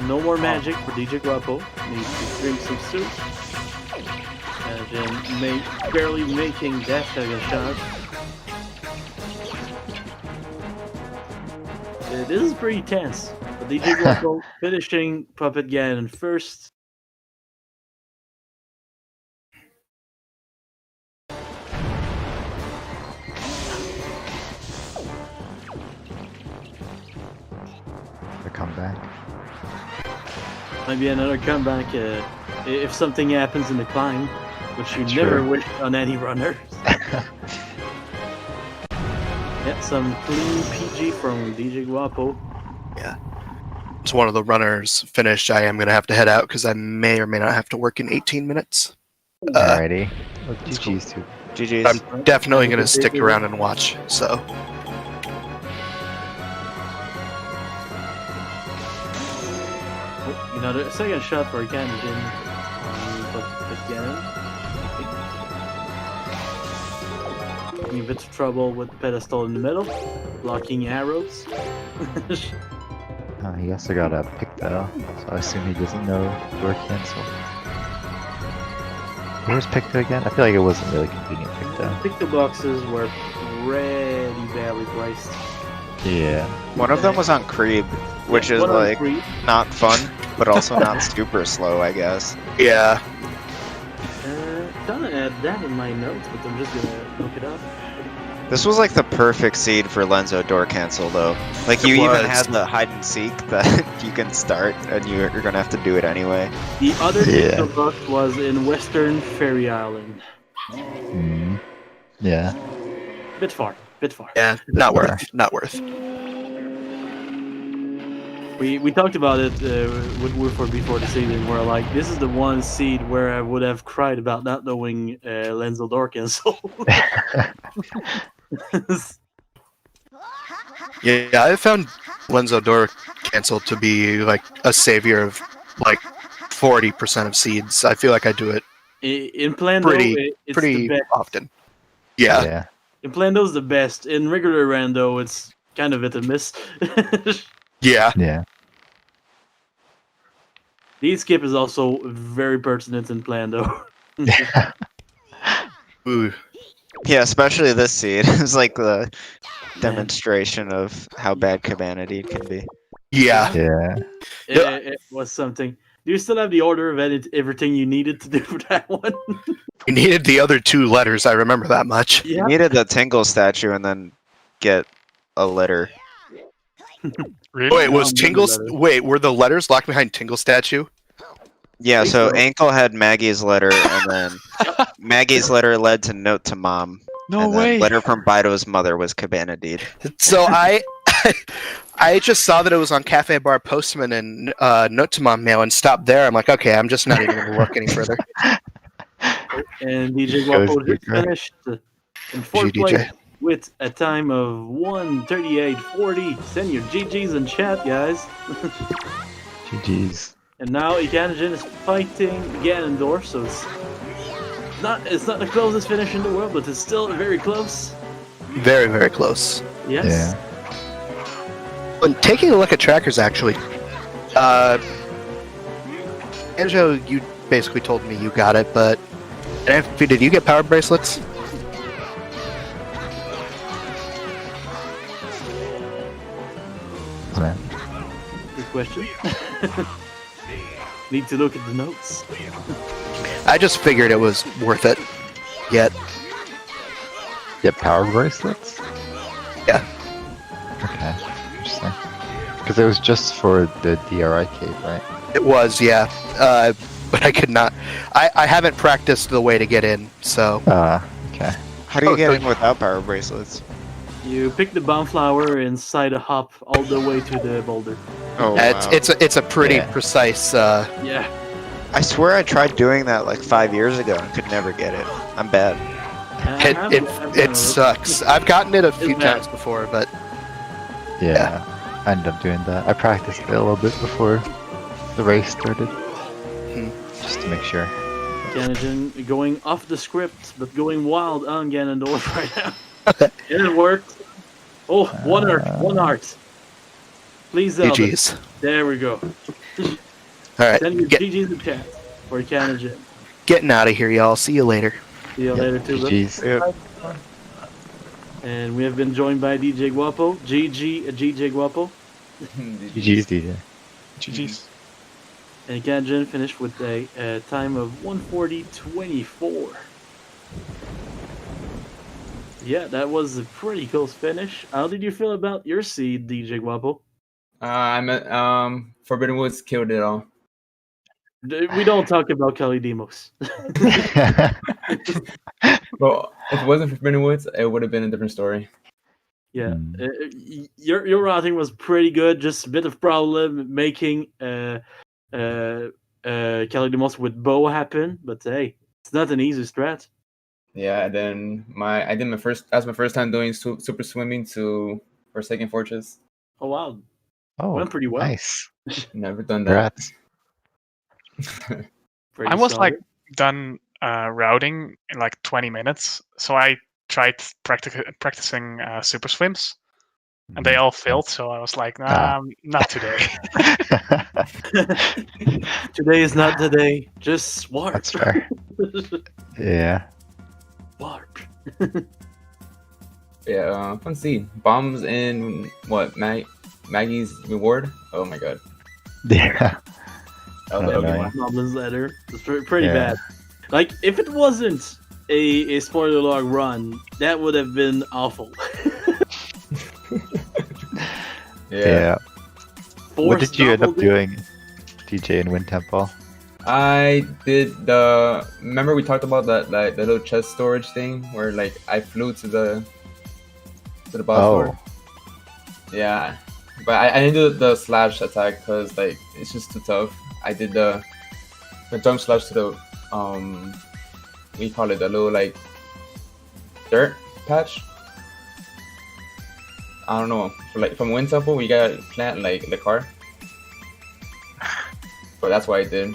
No more magic for DJ Guapo. Needs to drink some soup. And then barely making that second shot. This is pretty tense. But DJ Guapo finishing Puppet Ganon first. The comeback. Might be another comeback if something happens in the climb, which you True. never wish on any runner. Yeah, some clean PG from DJ Guapo. It's one of the runners finished. I am going to have to head out because I may or may not have to work in 18 minutes. Alrighty. Well, GG's too. GG's. I'm definitely going to stick around and watch. So Oh, another second shot for Gannon. Having a bit of trouble with the pedestal in the middle, blocking arrows. He also got a pick though, so I assume he doesn't know door cancel. Where's Picta again? I feel like it wasn't really convenient Picta. Pick the boxes were pretty already badly priced. Yeah. One of them was on Creep, which Yeah, is one on like Creep. not fun, but also not super slow, I guess. Yeah. Gonna add that in my notes, but I'm just gonna look it up. This was like the perfect seed for Lenzo door cancel, though. Like you It even was. had the hide and seek that you can start, and you're gonna have to do it anyway. The other Yeah. Pixel Box was in Western Fairy Island. Mm. Yeah. Bit far. Yeah. Not worth. Not worth. We talked about it with Woodford before the season, where like this is the one seed where I would have cried about not knowing Lenzo door cancel. Yeah, I found Lenzo door cancel to be like a savior of like 40% of seeds. I feel like I do it In Plando, pretty it's pretty the best. often. Yeah. Yeah. In Plando's the best. In regular Rando, it's kind of hit and miss. Yeah. Yeah. The skip is also very pertinent in Plando. Ooh. Yeah, especially this seed. It's like the demonstration of how bad Cabanity can be. Yeah. Yeah. It was something. Do you still have the order of everything you needed to do for that one? You needed the other 2 letters. I remember that much. You needed the Tingle statue and then get a letter. Really? Wait, was I'm Tingle's? remember that. Wait, were the letters locked behind Tingle statue? Yeah, think so so. Ankle had Maggie's letter, and then Maggie's letter led to Note to Mom. No and then way. Letter from Bido's mother was Cabanity. So I just saw that it was on Cafe Bar Postman and Note to Mom mail and stopped there. I'm like, okay, I'm just not even going to look any further. And DJ Goes Guapo just quicker. finished in fourth GDJ. place with a time of 1:38.40. Send your GGs in chat, guys. GG's. And now Ikanogen is fighting Ganondorf, so it's not the closest finish in the world, but it's still very close. Very, very close. Yes. Yeah. And taking a look at trackers, actually, Anjo, you basically told me you got it, but NFP, did you get power bracelets? Man. Good question. Need to look at the notes. I just figured it was worth it. Yet, Get power bracelets? Yeah. Okay. Interesting. Because it was just for the DRI cave, right? it was, yeah. But I could not. I haven't practiced the way to get in, so. Okay. How do you Oh, get so- in without power bracelets? You pick the bomb flower inside a hop all the way to the boulder. Oh, It's wow. it's a pretty Yeah. precise. Yeah. I swear I tried doing that like 5 years ago and could never get it. I'm bad. It sucks. I've gotten it a few bad. times before, but Yeah. I ended up doing that. I practiced it a little bit before the race started. Just to make sure. Ganondorf going off the script, but going wild on Ganondorf right now. It worked. Oh, one heart. Please, Zelda. GG's. There we go. All right, Send your GG's in chat for Ganondorf. getting out of here, y'all. See you later. See you later, too. Luke. GG's. And we have been joined by DJ Guapo. GG Guapo. GG's, DJ. GG's. And Ganondorf finished with a time of 1:40.24. Yeah, that was a pretty close finish. How did you feel about your seed, DJ Guapo? Forbidden Woods killed it all. We don't talk about Kelly Demos. Well, if it wasn't for Forbidden Woods, it would have been a different story. Yeah, your routing was pretty good. Just a bit of problem making Kelly Demos with bow happen, but hey, it's not an easy strat. Yeah, and then that was my first time doing super swimming to Forsaken Fortress. Oh wow, Oh, went pretty well. nice. Never done that. Congrats. Pretty I was solid. like done routing in like 20 minutes, so I tried practicing super swims, and they all failed. So I was like, nah, not today. Today is not the day. Just warp. That's fair. Yeah. Warp. Yeah, fun seed. Bombs in what? Maggie's reward? Oh my god. Yeah. That was an ugly Annoying. one. Goblin's Ladder. It's pretty Yeah. bad. Like, if it wasn't a spoiler log run, that would have been awful. Yeah. What Forced did you end up double doing, DJ in Wind Temple? I did the. Remember we talked about that, like the little chest storage thing where like I flew to the boss Oh. door. Yeah, but I didn't do the slash attack because like it's just too tough. I did the jump slash to the what do you call it? The little like dirt patch. I don't know. Like from Wind Temple, we gotta plant like the car. But that's what I did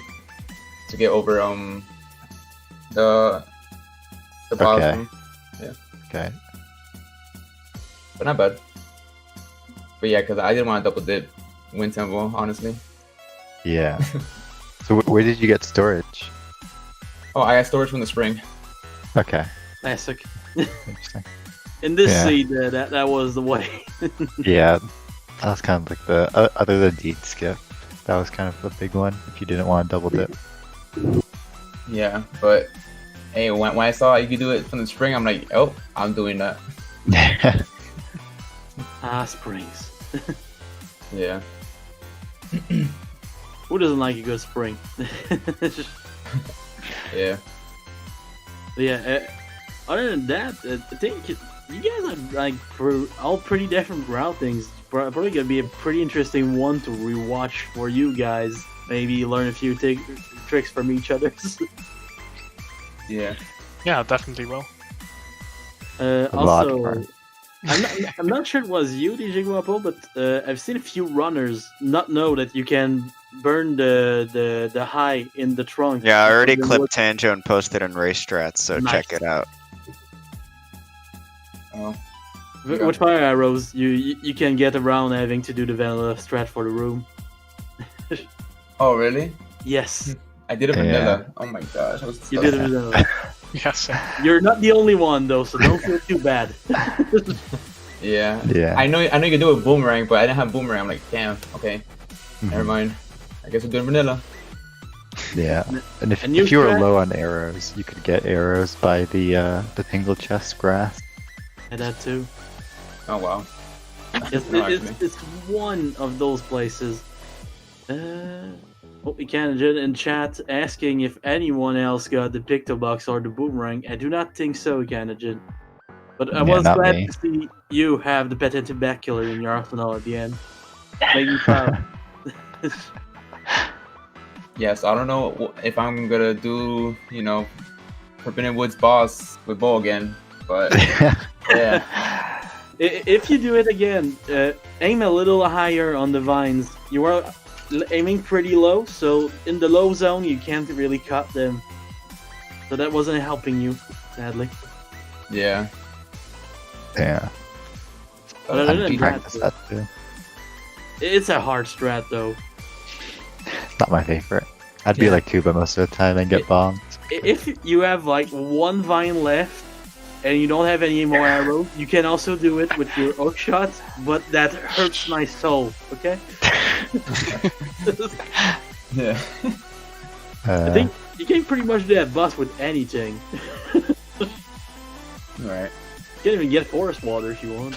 to get over the boss Okay. room. Okay. But not bad. But yeah, because I didn't want to double dip Wind Temple, honestly. Yeah. So where did you get storage? Oh, I got storage from the spring. Okay. classic. Interesting. In this Yeah. seed, that was the way. Yeah. That was kind of like the other than deed skip. That was kind of the big one if you didn't want to double dip. Yeah, but hey, when I saw you could do it from the spring, I'm like, oh, I'm doing that. Springs. Yeah. Who doesn't like a good spring? Yeah. But yeah, other than that, I think you guys are like for all pretty different routings. Probably gonna be a pretty interesting one to rewatch for you guys. Maybe learn a few tricks from each other. Yeah. Yeah, definitely will. A lot of Also, fun. I'm not sure it was you, DJ Guapo, but I've seen a few runners not know that you can burn the high in the trunk. Yeah, I already Then clipped Tanjo and posted in Race Strats, so Nice. check it out. Oh. With fire arrows, you can get around having to do the vanilla strat for the room. Oh, really? Yes, I did it Yeah. vanilla. Oh my gosh. I was you did it disgusting. vanilla. Yes. You're not the only one though, so don't feel too bad. Yeah. Yeah. I know you can do a boomerang, but I didn't have boomerang. I'm like, damn, okay. Mhm. Never mind. I guess we're doing vanilla. Yeah. And if And you you were try- low on arrows, you could get arrows by the tingle chest grass. And that too. Oh wow. It's one of those places. Candidate in chat asking if anyone else got the Picto Box or the boomerang. I do not think so, Candidate. But I Yeah, was not glad me. to see you have the patented back killer in your arsenal at the end. Make me proud. Yes, I don't know if I'm gonna do, Forbidden Woods boss with bow again, but yeah. If you do it again, aim a little higher on the vines. You are aiming pretty low, so in the low zone you can't really cut them. So that wasn't helping you, sadly. Yeah. Yeah. But other I'd than practice that, that too. it's a hard strat though. It's not my favorite. I'd be Yeah. like Cuba most of the time and get bombed. If you have like one vine left and you don't have any more arrows, you can also do it with your oak shot, but that hurts my soul, okay? Yeah. I think you can pretty much do that boss with anything. Alright. You can even get forest water if you want.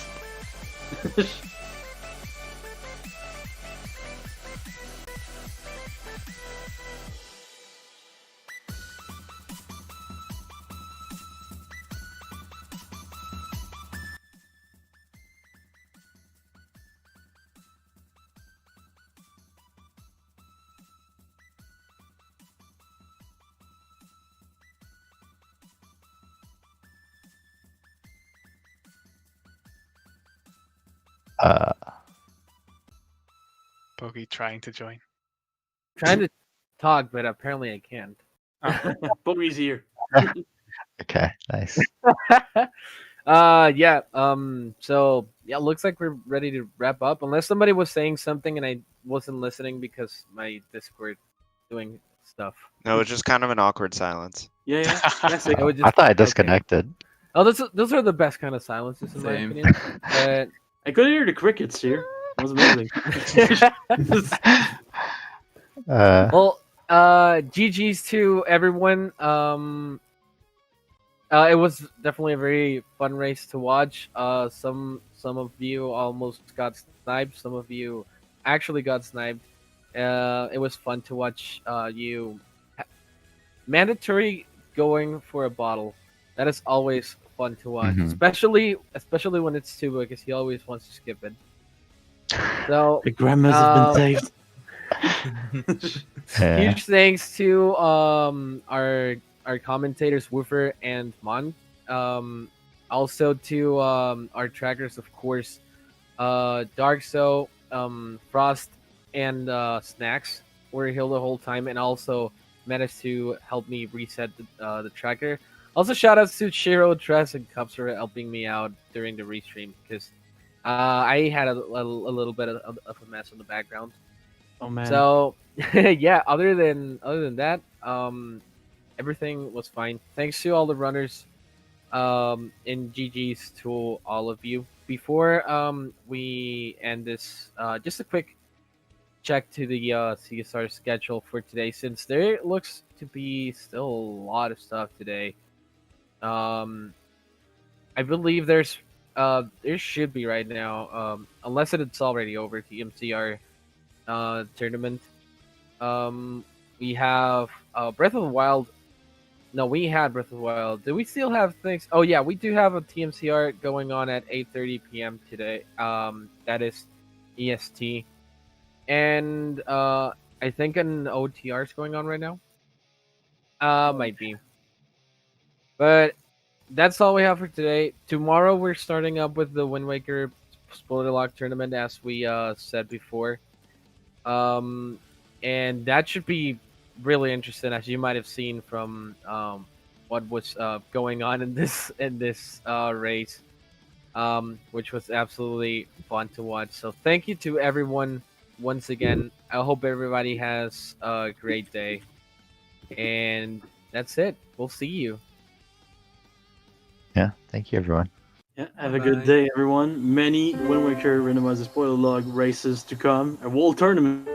Bogey trying to join. Trying to talk, but apparently I can't. Bogey's here. okay, nice. Yeah. So yeah, looks like we're ready to wrap up. Unless somebody was saying something and I wasn't listening because my Discord doing stuff. No, it's just kind of an awkward silence. Yeah, classic. I would I thought I okay. disconnected. Oh, those are the best kind of silences in Same. my opinion. But I could hear the crickets here. It was amazing. well, GG's to everyone. It was definitely a very fun race to watch. Some of you almost got sniped. Some of you actually got sniped. It was fun to watch. Mandatory going for a bottle. That is always fun to watch, Mhm. especially when it's Tuba, because he always wants to skip it. So The grandmas have been saved. Yeah. huge thanks to our commentators Woofer and Mon. Also to our trackers, of course, Darkso, Frost, and Snacks were here the whole time, and also managed to help me reset the tracker. Also, shout outs to Shiro, Tress, and Cups for helping me out during the restream because I had a little bit of a mess in the background. Oh man. So yeah, other than that, everything was fine. Thanks to all the runners, and GG's to all of you. Before we end this, just a quick check to the CSR schedule for today, since there looks to be still a lot of stuff today. I believe there should be right now, unless it's already over, the MCR tournament. We have Breath of the Wild. No, we had Breath of the Wild. Do we still have things? Oh yeah, we do have a TMCR going on at 8:30 p.m. today. That is EST, and I think an OTR is going on right now. Might be, but that's all we have for today. Tomorrow we're starting up with the Wind Waker Spoiler Lock tournament, as we said before. And that should be really interesting, as you might have seen from what was going on in this race, which was absolutely fun to watch. So thank you to everyone once again. I hope everybody has a great day, and that's it. We'll see you. Yeah. Thank you, everyone. Yeah, have a good day, everyone. Many Wind Waker Randomizer Spoiler Log races to come. A world tournament